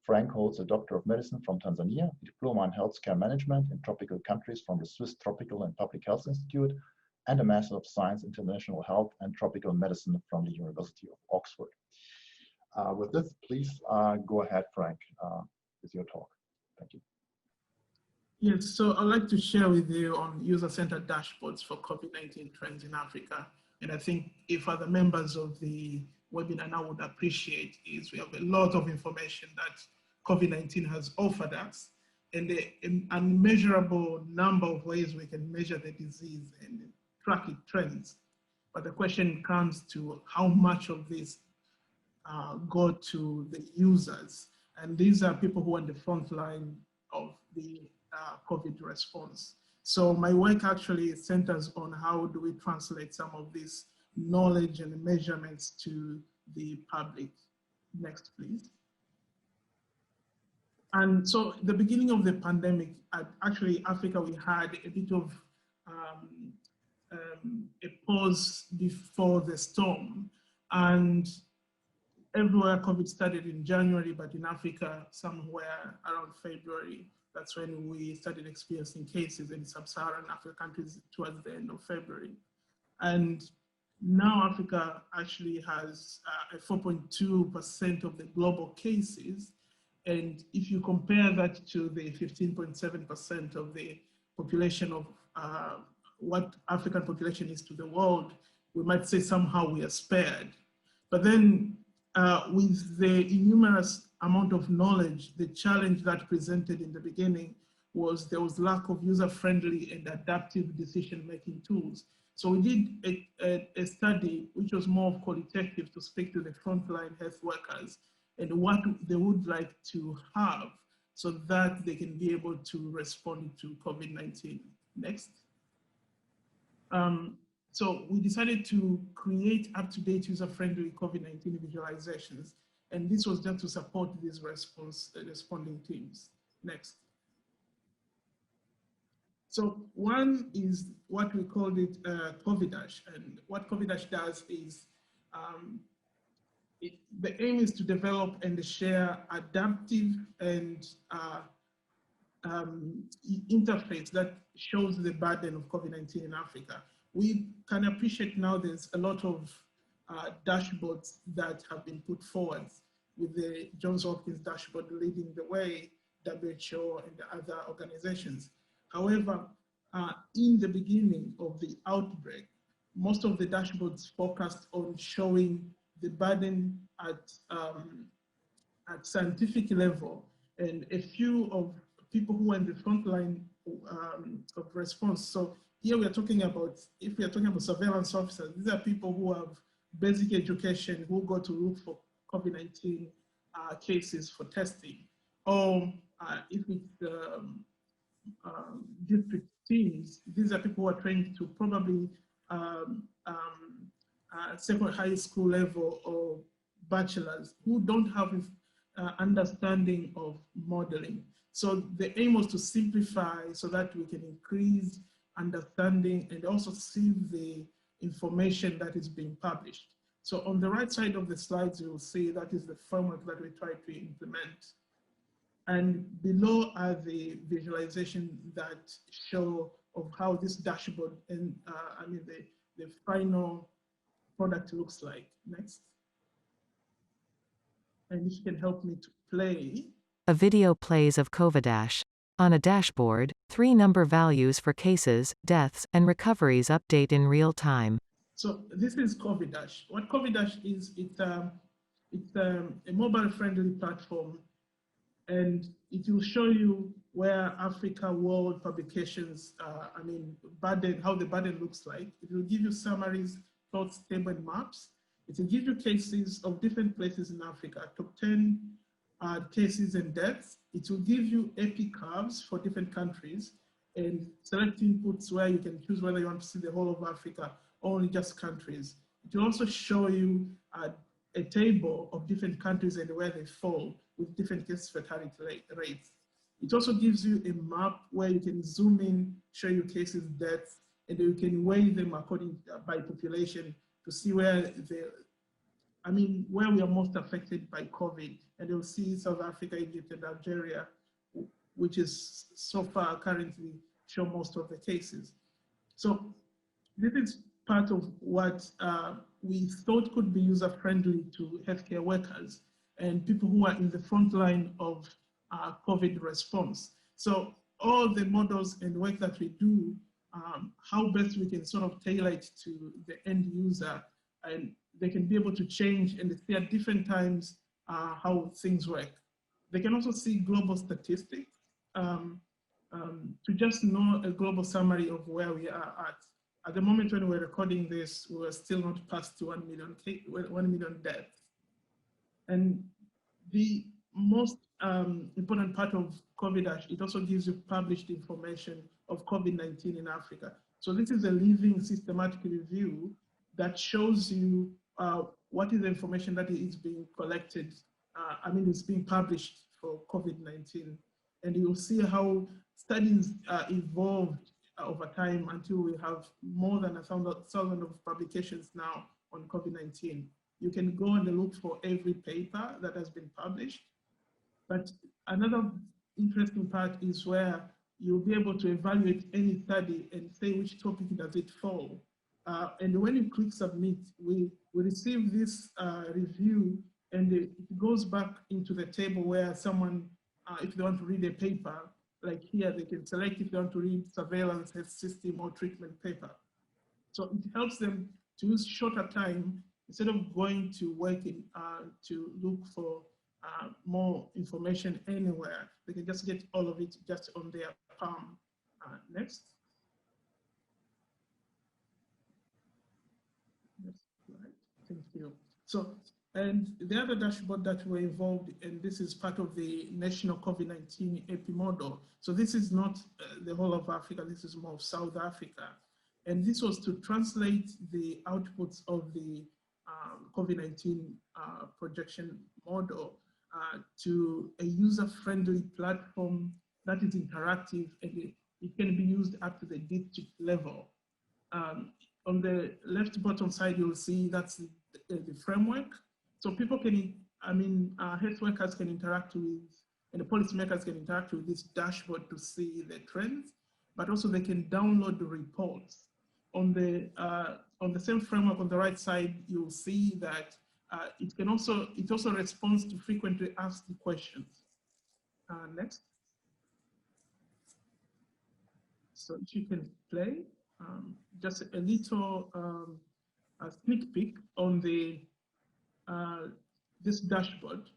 S4: Frank holds a Doctor of Medicine from Tanzania, a Diploma in Healthcare Management in Tropical Countries from the Swiss Tropical and Public Health Institute, and a Master of Science in International Health and Tropical Medicine from the University of Oxford. With this, please go ahead, Frank, with your talk. Thank you.
S10: Yes, so I'd like to share with you on user-centered dashboards for COVID-19 trends in Africa. And I think if other members of the webinar now would appreciate is we have a lot of information that COVID-19 has offered us and an unmeasurable number of ways we can measure the disease and track its trends. But the question comes to how much of this go to the users. And these are people who are on the front line of the COVID response. So my work actually centers on how do we translate some of this knowledge and measurements to the public. Next, please. And so the beginning of the pandemic, actually Africa, we had a bit of a pause before the storm. And everywhere COVID started in January, but in Africa, somewhere around February, that's when we started experiencing cases in sub-Saharan Africa countries towards the end of February. And now Africa actually has a 4.2% of the global cases. And if you compare that to the 15.7% of the population of what African population is to the world, we might say somehow we are spared. But then with the innumerous amount of knowledge, the challenge that presented in the beginning was there was lack of user-friendly and adaptive decision-making tools. So we did a study which was more qualitative to speak to the frontline health workers and what they would like to have so that they can be able to respond to COVID-19. Next. So we decided to create up-to-date user-friendly COVID-19 visualizations, and this was just to support these responding teams. Next. So one is what we called it COVID-Dash, and what COVID-Dash does is the aim is to develop and share adaptive and interface that shows the burden of COVID-19 in Africa. We can appreciate now there's a lot of dashboards that have been put forward, with the Johns Hopkins dashboard leading the way, WHO and the other organizations. However, in the beginning of the outbreak, most of the dashboards focused on showing the burden at scientific level, and a few of people who are in the front line of response. So here we are talking about, if we are talking about surveillance officers, these are people who have basic education, who go to look for COVID-19 cases for testing. Or if it's district teams, these are people who are trained to probably second high school level or bachelors who don't have understanding of modeling. So the aim was to simplify so that we can increase understanding and also see the information that is being published. So on the right side of the slides, you will see that is the framework that we try to implement. And below are the visualization that show of how this dashboard and the final product looks like. Next. And if you can help me to play.
S1: A video plays of COVID-Dash. On a dashboard, 3 number values for cases, deaths, and recoveries update in real time.
S10: So this is COVID-Dash. What COVID-Dash is, it's a mobile-friendly platform, and it will show you where Africa World publications, burden, how the burden looks like. It will give you summaries, plots, tables, and maps. It will give you cases of different places in Africa, top 10 cases and deaths. It will give you epi curves for different countries and select inputs where you can choose whether you want to see the whole of Africa or only just countries. It will also show you a table of different countries and where they fall with different case fatality rates. It also gives you a map where you can zoom in, show you cases, deaths, and you can weigh them according by population to see where where we are most affected by COVID. And you'll see South Africa, Egypt, and Algeria, which is so far currently show most of the cases. So this is part of what we thought could be user-friendly to healthcare workers and people who are in the front line of COVID response. So all the models and work that we do, how best we can sort of tailor it to the end user, and they can be able to change and see at different times how things work. They can also see global statistics to just know a global summary of where we are at. At the moment when we're recording this, we're still not past 1 million deaths. And the most important part of COVID-Dash, it also gives you published information of COVID-19 in Africa. So this is a living systematic review that shows you what is the information that is being collected, it's being published for COVID-19. And you'll see how studies evolved over time until we have more than 1,000 of publications now on COVID-19. You can go and look for every paper that has been published. But another interesting part is where you'll be able to evaluate any study and say which topic does it fall. And when you click submit, we receive this review, and it goes back into the table where someone, if they want to read a paper, like here, they can select if they want to read surveillance health system or treatment paper. So it helps them to use shorter time instead of going to work in, to look for more information anywhere. They can just get all of it just on their palm. Next. Next slide. Thank you. So, and the other dashboard that we're involved in, this is part of the national COVID-19 EPI model. So this is not the whole of Africa, this is more of South Africa. And this was to translate the outputs of the COVID-19 projection model to a user-friendly platform that is interactive, and it can be used up to the district level. On the left bottom side, you'll see that's the framework. So people can, health workers can interact with, and the policymakers can interact with this dashboard to see the trends, but also they can download the reports. On the same framework on the right side, you'll see that it also responds to frequently asked questions. Next. So if you can play, just a little a sneak peek on the this dashboard,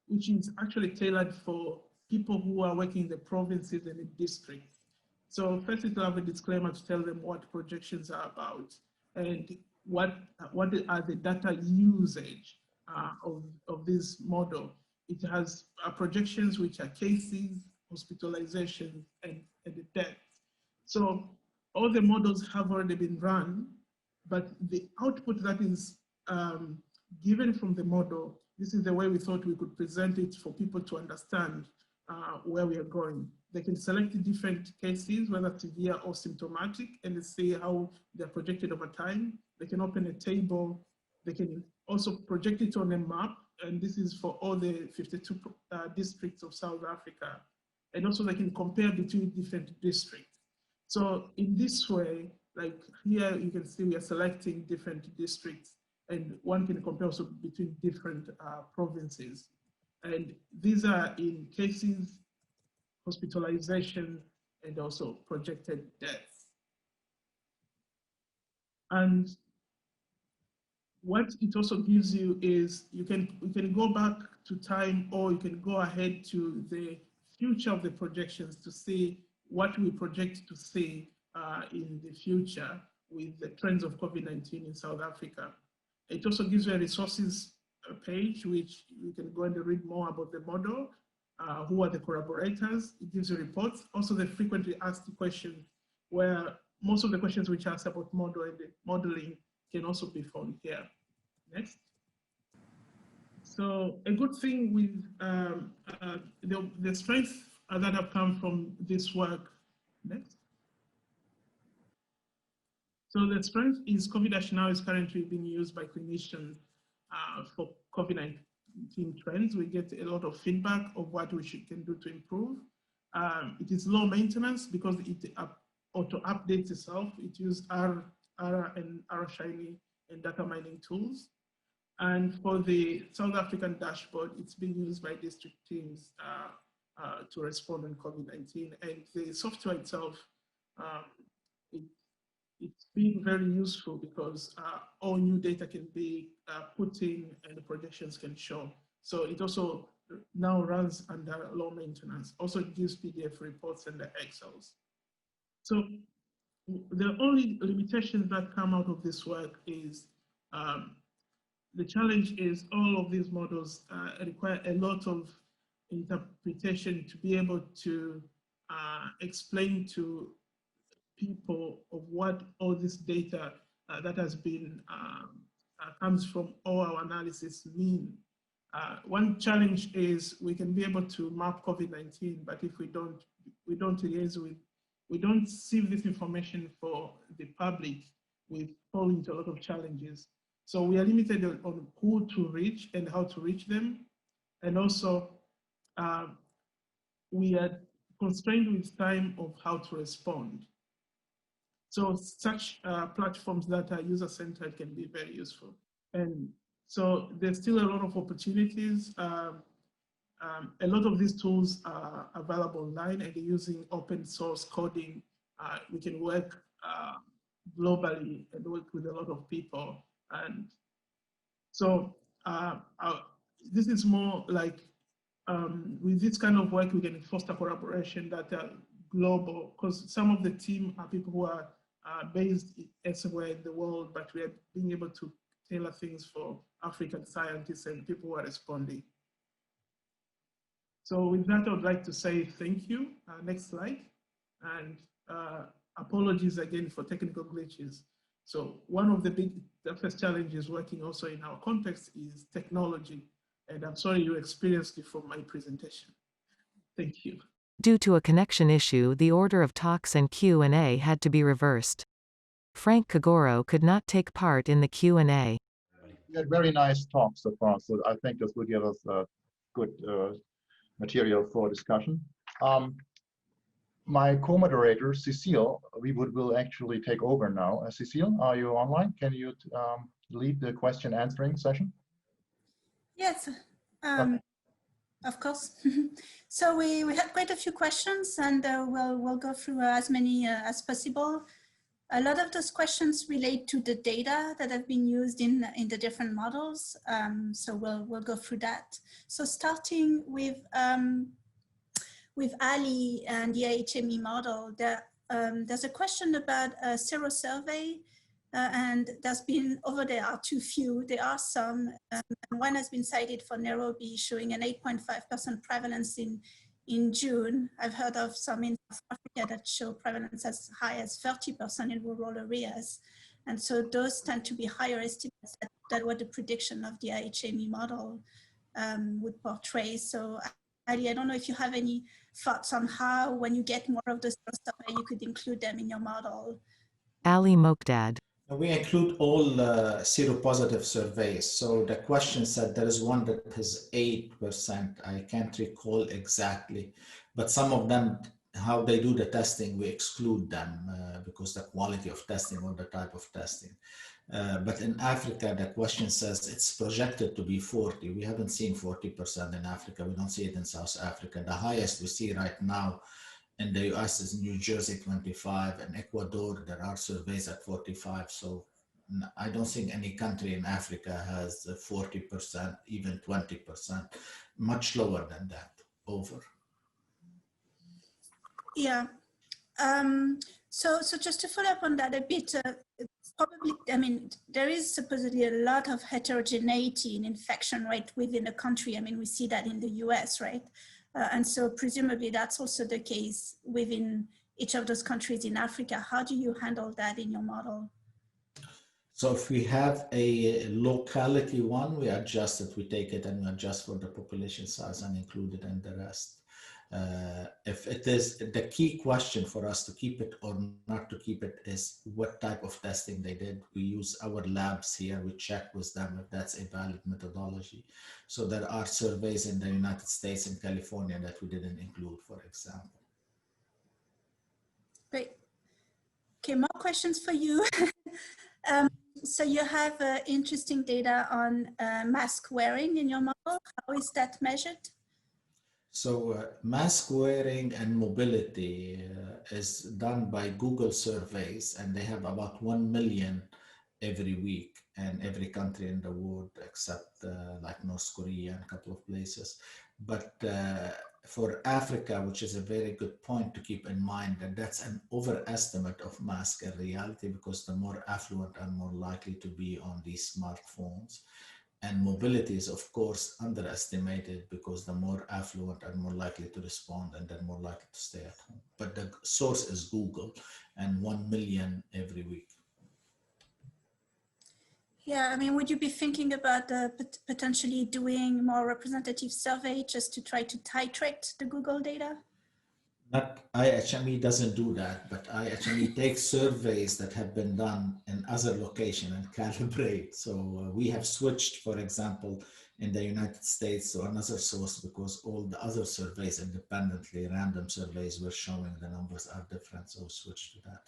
S10: which is actually tailored for people who are working in the provinces and the districts. So first, it will have a disclaimer to tell them what projections are about and what are the data usage of this model. It has projections which are cases, hospitalizations, and deaths. So all the models have already been run, but the output that is given from the model, this is the way we thought we could present it for people to understand where we are going. They can select different cases, whether severe or symptomatic, and see how they're projected over time. They can open a table. They can also project it on a map, and this is for all the 52 districts of South Africa. And also they can compare between different districts. So in this way, like here, you can see we are selecting different districts, and one can compare also between different provinces. And these are in cases, hospitalization, and also projected deaths. And what it also gives you is you can go back to time, or you can go ahead to the future of the projections to see what we project to see in the future with the trends of COVID-19 in South Africa. It also gives you a resources page, which you can go and read more about the model, who are the collaborators. It gives you reports. Also the frequently asked questions, where most of the questions which ask about modeling can also be found here. Next. So a good thing with the strengths that have come from this work. Next. So the strength is COVID now is currently being used by clinicians for COVID-19 trends. We get a lot of feedback of what we can do to improve. It is low maintenance because it auto updates itself. It uses R and R-Shiny and data mining tools. And for the South African dashboard, it's been used by district teams to respond on COVID-19. And the software itself, it's been very useful because all new data can be put in and the projections can show. So it also now runs under low maintenance. Also it gives PDF reports and the Excels. So the only limitations that come out of this work is the challenge is all of these models require a lot of interpretation to be able to explain to people of what all this data that has been comes from all our analysis mean. One challenge is we can be able to map COVID-19, but if we don't liaise with, we don't sieve this information for the public, we fall into a lot of challenges. So we are limited on who to reach and how to reach them. And also, we are constrained with time of how to respond. So such platforms that are user-centered can be very useful. And so there's still a lot of opportunities. A lot of these tools are available online, and using open source coding, we can work globally and work with a lot of people. And so this is more like, with this kind of work, we can foster collaboration that are global, because some of the team are people who are based elsewhere in the world, but we are being able to tailor things for African scientists and people who are responding. So with that, I would like to say thank you. Next slide. And apologies again for technical glitches. So one of the first challenges working also in our context is technology. And I'm sorry you experienced it from my presentation. Thank you.
S1: Due to a connection issue, the order of talks and Q&A had to be reversed. Frank Kagoro could not take part in the Q&A.
S4: We had very nice talks so far, so I think this will give us good material for discussion. My co-moderator, Cecile, will actually take over now. Cecile, are you online? Can you lead the question answering session?
S11: Yes, of course. So we had quite a few questions, and we'll go through as many as possible. A lot of those questions relate to the data that have been used in the different models. So we'll go through that. So starting with Ali and the IHME model, there's a question about a serosurvey, and there are too few. There are some, one has been cited for Nairobi showing an 8.5% prevalence in June. I've heard of some in South Africa that show prevalence as high as 30% in rural areas. And so those tend to be higher estimates than what the prediction of the IHME model would portray. So Ali, I don't know if you have any thoughts on how, when you get more of those survey, you could include them in your model.
S1: Ali Mokdad.
S5: We include all seropositive surveys. So the question said there is one that has 8%. I can't recall exactly, but some of them, how they do the testing, we exclude them because the quality of testing or the type of testing. But in Africa, the question says it's projected to be 40. We haven't seen 40% in Africa. We don't see it in South Africa. The highest we see right now in the US is New Jersey 25, and Ecuador, there are surveys at 45. So I don't think any country in Africa has 40%, even 20%, much lower than that, over.
S11: Yeah. So just to follow up on that a bit, probably, I mean, there is supposedly a lot of heterogeneity in infection rate within a country. I mean, we see that in the US, right? And so presumably that's also the case within each of those countries in Africa. How do you handle that in your model?
S5: So if we have a locality one, we adjust it, we take it and we adjust for the population size and include it in the rest. If it is, the key question for us to keep it or not to keep it is what type of testing they did. We use our labs here, we check with them if that's a valid methodology. So there are surveys in the United States and California that we didn't include, for example.
S11: Great. Okay, more questions for you. So you have interesting data on mask wearing in your model. How is that measured?
S5: So mask wearing and mobility is done by Google surveys, and they have about 1 million every week in every country in the world except like North Korea and a couple of places. But for Africa, which is a very good point to keep in mind, that that's an overestimate of mask in reality, because the more affluent are more likely to be on these smartphones. And mobility is, of course, underestimated because the more affluent are more likely to respond and they're more likely to stay at home. But the source is Google, and 1 million every week.
S11: Yeah, I mean, would you be thinking about potentially doing more representative survey just to try to titrate the Google data?
S5: Not IHME doesn't do that, but IHME takes surveys that have been done in other locations and calibrate. So we have switched, for example, in the United States to another source because all the other surveys independently, random surveys were showing the numbers are different. So we switched to that.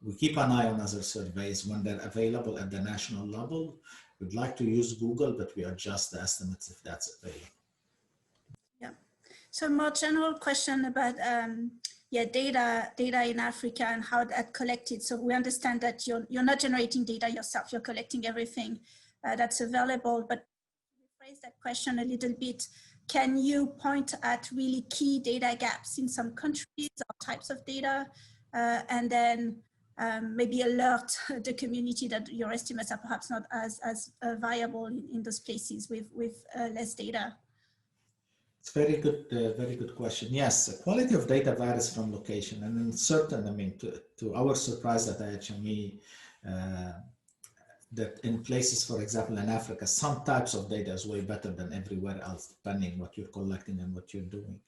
S5: We keep an eye on other surveys when they're available at the national level. We'd like to use Google, but we adjust the estimates if that's available.
S11: Yeah. So more general question about data in Africa and how that collected. So we understand that you're not generating data yourself, you're collecting everything that's available, but rephrase that question a little bit. Can you point at really key data gaps in some countries or types of data, and then maybe alert the community that your estimates are perhaps not as viable in those places with less data?
S5: It's very good question. Yes, the quality of data varies from location, and in certain, I mean, to our surprise at IHME, that in places, for example, in Africa, some types of data is way better than everywhere else, depending what you're collecting and what you're doing.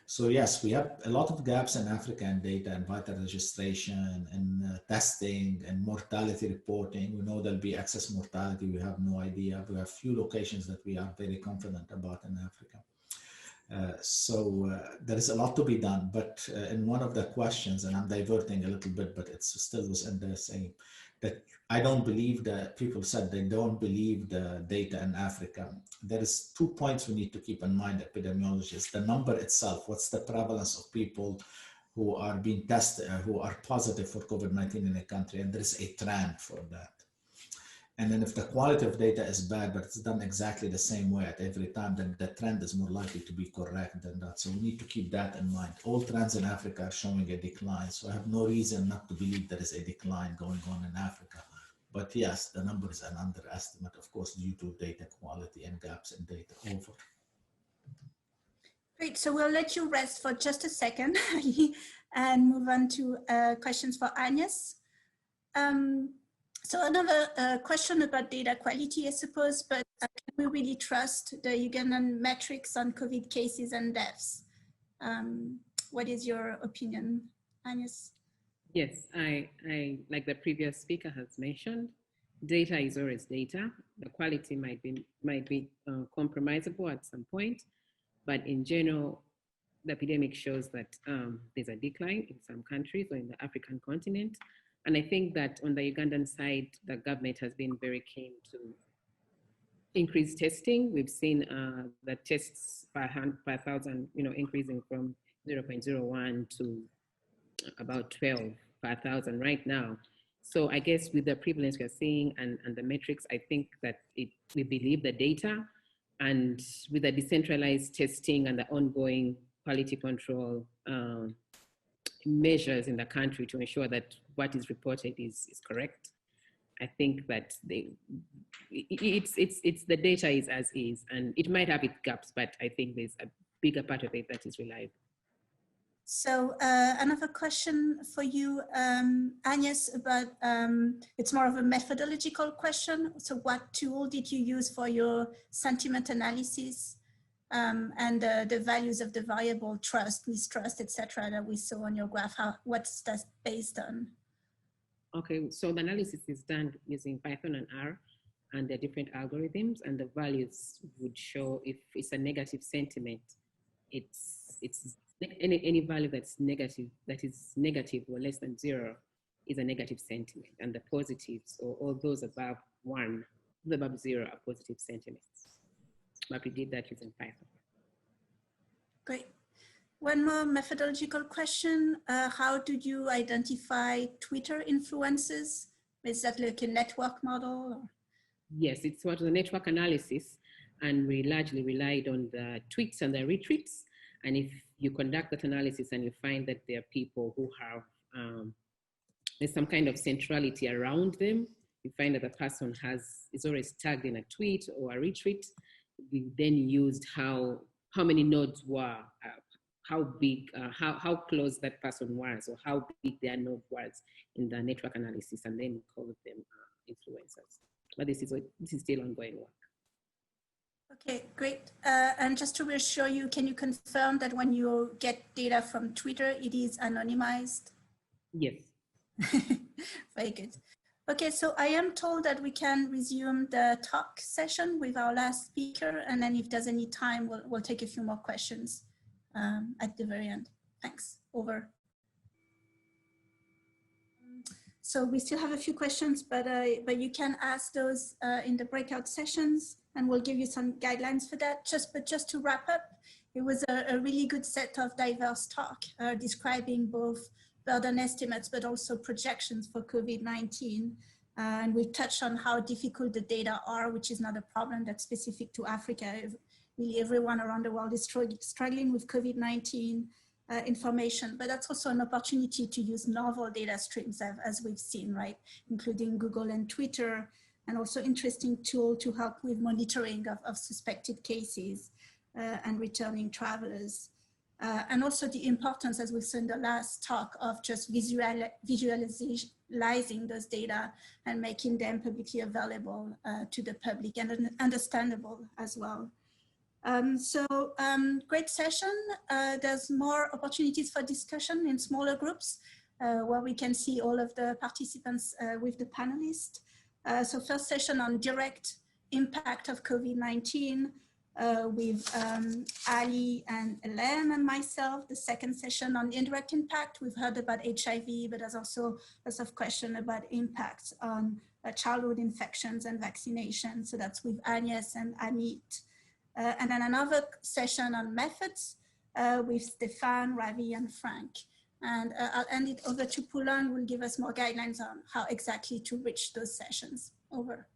S5: So yes, we have a lot of gaps in Africa in data and vital registration and testing and mortality reporting. We know there'll be excess mortality. We have no idea. We have few locations that we are very confident about in Africa. There is a lot to be done, but in one of the questions, and I'm diverting a little bit, but it's still within the same, that I don't believe that people said they don't believe the data in Africa. There is 2 points we need to keep in mind, epidemiologists. The number itself, what's the prevalence of people who are being tested, who are positive for COVID-19 in a country, and there is a trend for that. And then if the quality of data is bad, but it's done exactly the same way at every time, then the trend is more likely to be correct than that. So we need to keep that in mind. All trends in Africa are showing a decline. So I have no reason not to believe there is a decline going on in Africa. But yes, the number is an underestimate, of course, due to data quality and gaps in data over.
S11: Great, so we'll let you rest for just a second and move on to questions for Agnes. So another question about data quality, I suppose, but can we really trust the Ugandan metrics on COVID cases and deaths? What is your opinion, Agnes?
S6: Yes, I like the previous speaker has mentioned, data is always data. The quality might be compromisable at some point, but in general, the epidemic shows that there's a decline in some countries or in the African continent. And I think that on the Ugandan side, the government has been very keen to increase testing. We've seen the tests per 1,000, increasing from 0.01 to about 12 per 1,000 right now. So I guess with the prevalence we're seeing and the metrics, I think that we believe the data, and with the decentralized testing and the ongoing quality control measures in the country to ensure that what is reported is correct. I think that it's the data is as is, and it might have its gaps, but I think there's a bigger part of it that is reliable.
S11: So another question for you, Agnes, about it's more of a methodological question. So what tool did you use for your sentiment analysis and the values of the variable trust, mistrust, etc., that we saw on your graph? What's that based on? Okay, so the analysis is done using Python and R and the different algorithms, and the values would show if it's a negative sentiment, it's any value that's negative, that is negative or less than 0 is a negative sentiment, and the positives or all those above 1, above 0 are positive sentiments. But we did that using Python. Great. One more methodological question. How did you identify Twitter influences? Is that like a network model? Or? Yes, it's what the network analysis, and we largely relied on the tweets and the retweets. And if you conduct that analysis and you find that there are people who have there's some kind of centrality around them, you find that the person is always tagged in a tweet or a retweet. We then used how many nodes were, how big, how close that person was, or how big their node was in the network analysis, and then called them influencers.
S6: But this is still ongoing work.
S11: Okay, great. And just to reassure you, can you confirm that when you get data from Twitter, it is anonymized?
S6: Yes.
S11: Very good. Okay, so I am told that we can resume the talk session with our last speaker, and then if there's any time, we'll take a few more questions at the very end. Thanks. Over. So we still have a few questions, but you can ask those in the breakout sessions, and we'll give you some guidelines for that. But just to wrap up, it was a really good set of diverse talk describing both burden estimates, but also projections for COVID-19. And we touched on how difficult the data are, which is not a problem that's specific to Africa. Really everyone around the world is struggling with COVID-19 information, but that's also an opportunity to use novel data streams as we've seen, right? Including Google and Twitter, and also interesting tool to help with monitoring of suspected cases and returning travelers. And also the importance, as we saw in the last talk, of just visualizing those data and making them publicly available to the public and understandable as well. Great session. There's more opportunities for discussion in smaller groups where we can see all of the participants with the panelists. So first session on direct impact of COVID-19 with Ali and Elaine and myself. The second session on indirect impact. We've heard about HIV, but there's also lots of questions about impacts on childhood infections and vaccination. So that's with Agnes and Amit. And then another session on methods with Stefan, Ravi, and Frank. And I'll hand it over to Poulan, who will give us more guidelines on how exactly to reach those sessions. Over.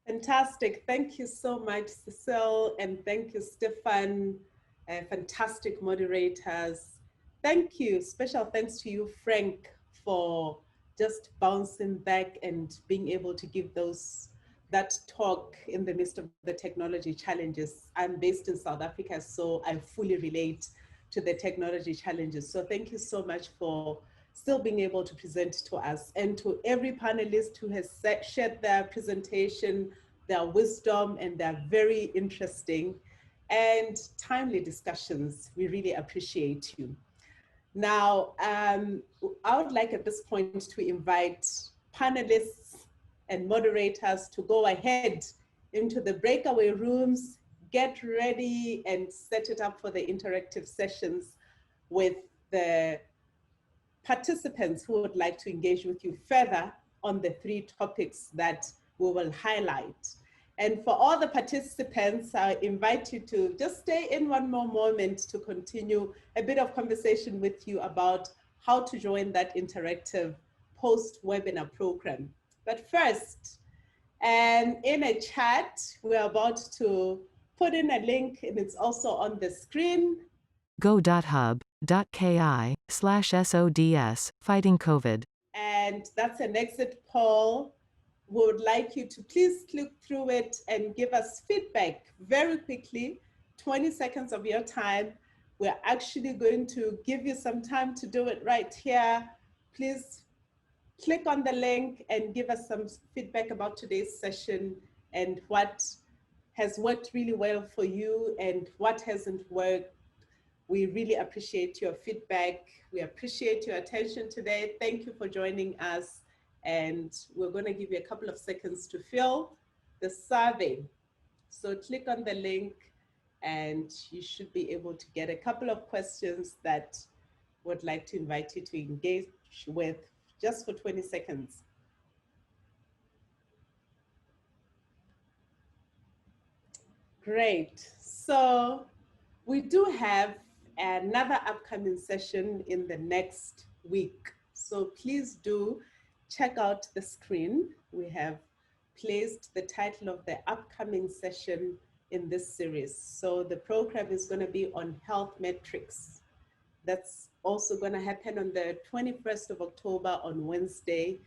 S2: Fantastic. Thank you so much, Cecile, and thank you, Stefan. Fantastic moderators. Thank you. Special thanks to you, Frank, for just bouncing back and being able to give that talk in the midst of the technology challenges. I'm based in South Africa, so I fully relate to the technology challenges. So thank you so much for still being able to present to us, and to every panelist who has shared their presentation, their wisdom, and their very interesting and timely discussions. We really appreciate you. Now, I would like at this point to invite panelists and moderators to go ahead into the breakaway rooms, get ready and set it up for the interactive sessions with the participants who would like to engage with you further on the 3 topics that we will highlight. And for all the participants, I invite you to just stay in one more moment to continue a bit of conversation with you about how to join that interactive post-webinar program. But first, and in a chat, we're about to put in a link, and it's also on the screen.
S1: go.hub.ki/SODS Fighting COVID.
S2: And that's an exit poll. We would like you to please click through it and give us feedback very quickly, 20 seconds of your time. We're actually going to give you some time to do it right here. Please click on the link and give us some feedback about today's session and what has worked really well for you and what hasn't worked. We really appreciate your feedback. We appreciate your attention today. Thank you for joining us. And we're going to give you a couple of seconds to fill the survey. So click on the link and you should be able to get a couple of questions that would like to invite you to engage with just for 20 seconds. Great. So we do have another upcoming session in the next week. So please do check out the screen. We have placed the title of the upcoming session in this series. So the program is going to be on health metrics. That's also going to happen on the 21st of October on Wednesday.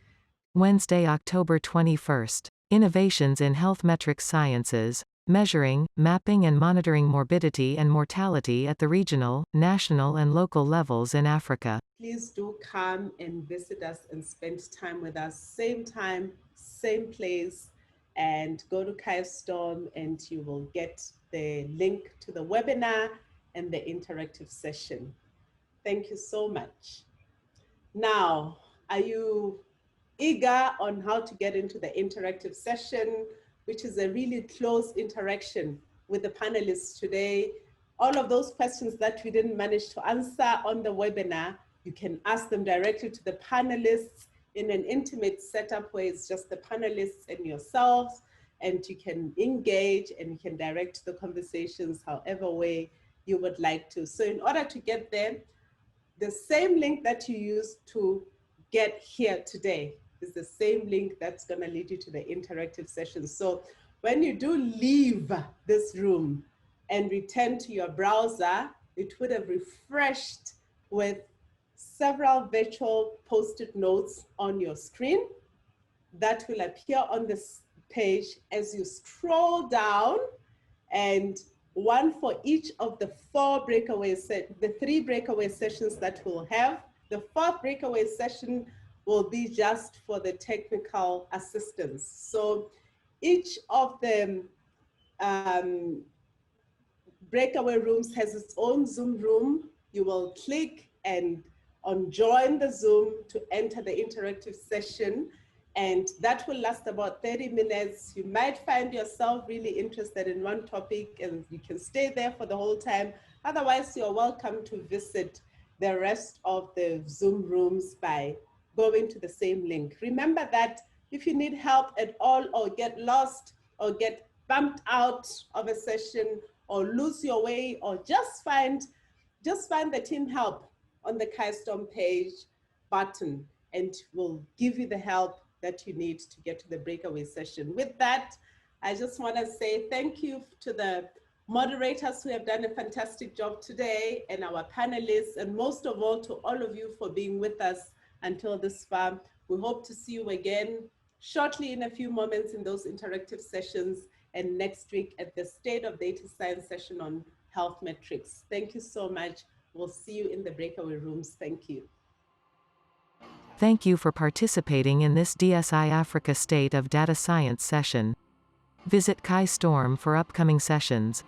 S1: Wednesday, October 21st. Innovations in Health Metrics Sciences, measuring, mapping and monitoring morbidity and mortality at the regional, national and local levels in Africa.
S2: Please do come and visit us and spend time with us. Same time, same place, and go to Kirestorm and you will get the link to the webinar and the interactive session. Thank you so much. Now, are you eager on how to get into the interactive session, which is a really close interaction with the panelists today? All of those questions that we didn't manage to answer on the webinar, you can ask them directly to the panelists in an intimate setup where it's just the panelists and yourselves, and you can engage and you can direct the conversations however way you would like to. So in order to get there, the same link that you used to get here today is the same link that's going to lead you to the interactive session. So when you do leave this room and return to your browser, it would have refreshed with several virtual post-it notes on your screen that will appear on this page as you scroll down, and one for each of the the 3 breakaway sessions that we'll have. The 4th breakaway session will be just for the technical assistance. So each of the breakaway rooms has its own Zoom room. You will click and on join the Zoom to enter the interactive session, and that will last about 30 minutes. You might find yourself really interested in one topic and you can stay there for the whole time. Otherwise, you're welcome to visit the rest of the Zoom rooms by going to the same link. Remember that if you need help at all or get lost or get bumped out of a session or lose your way or just find the team help on the Kirestorm page button, and we'll give you the help that you need to get to the breakaway session. With that, I just want to say thank you to the moderators who have done a fantastic job today, and our panelists, and most of all to all of you for being with us until this far. We hope to see you again shortly in a few moments in those interactive sessions, and next week at the State of Data Science session on health metrics. Thank you so much. We'll see you in the breakaway rooms. Thank you.
S1: Thank you for participating in this DSI Africa State of Data Science session. Visit Kirestorm for upcoming sessions.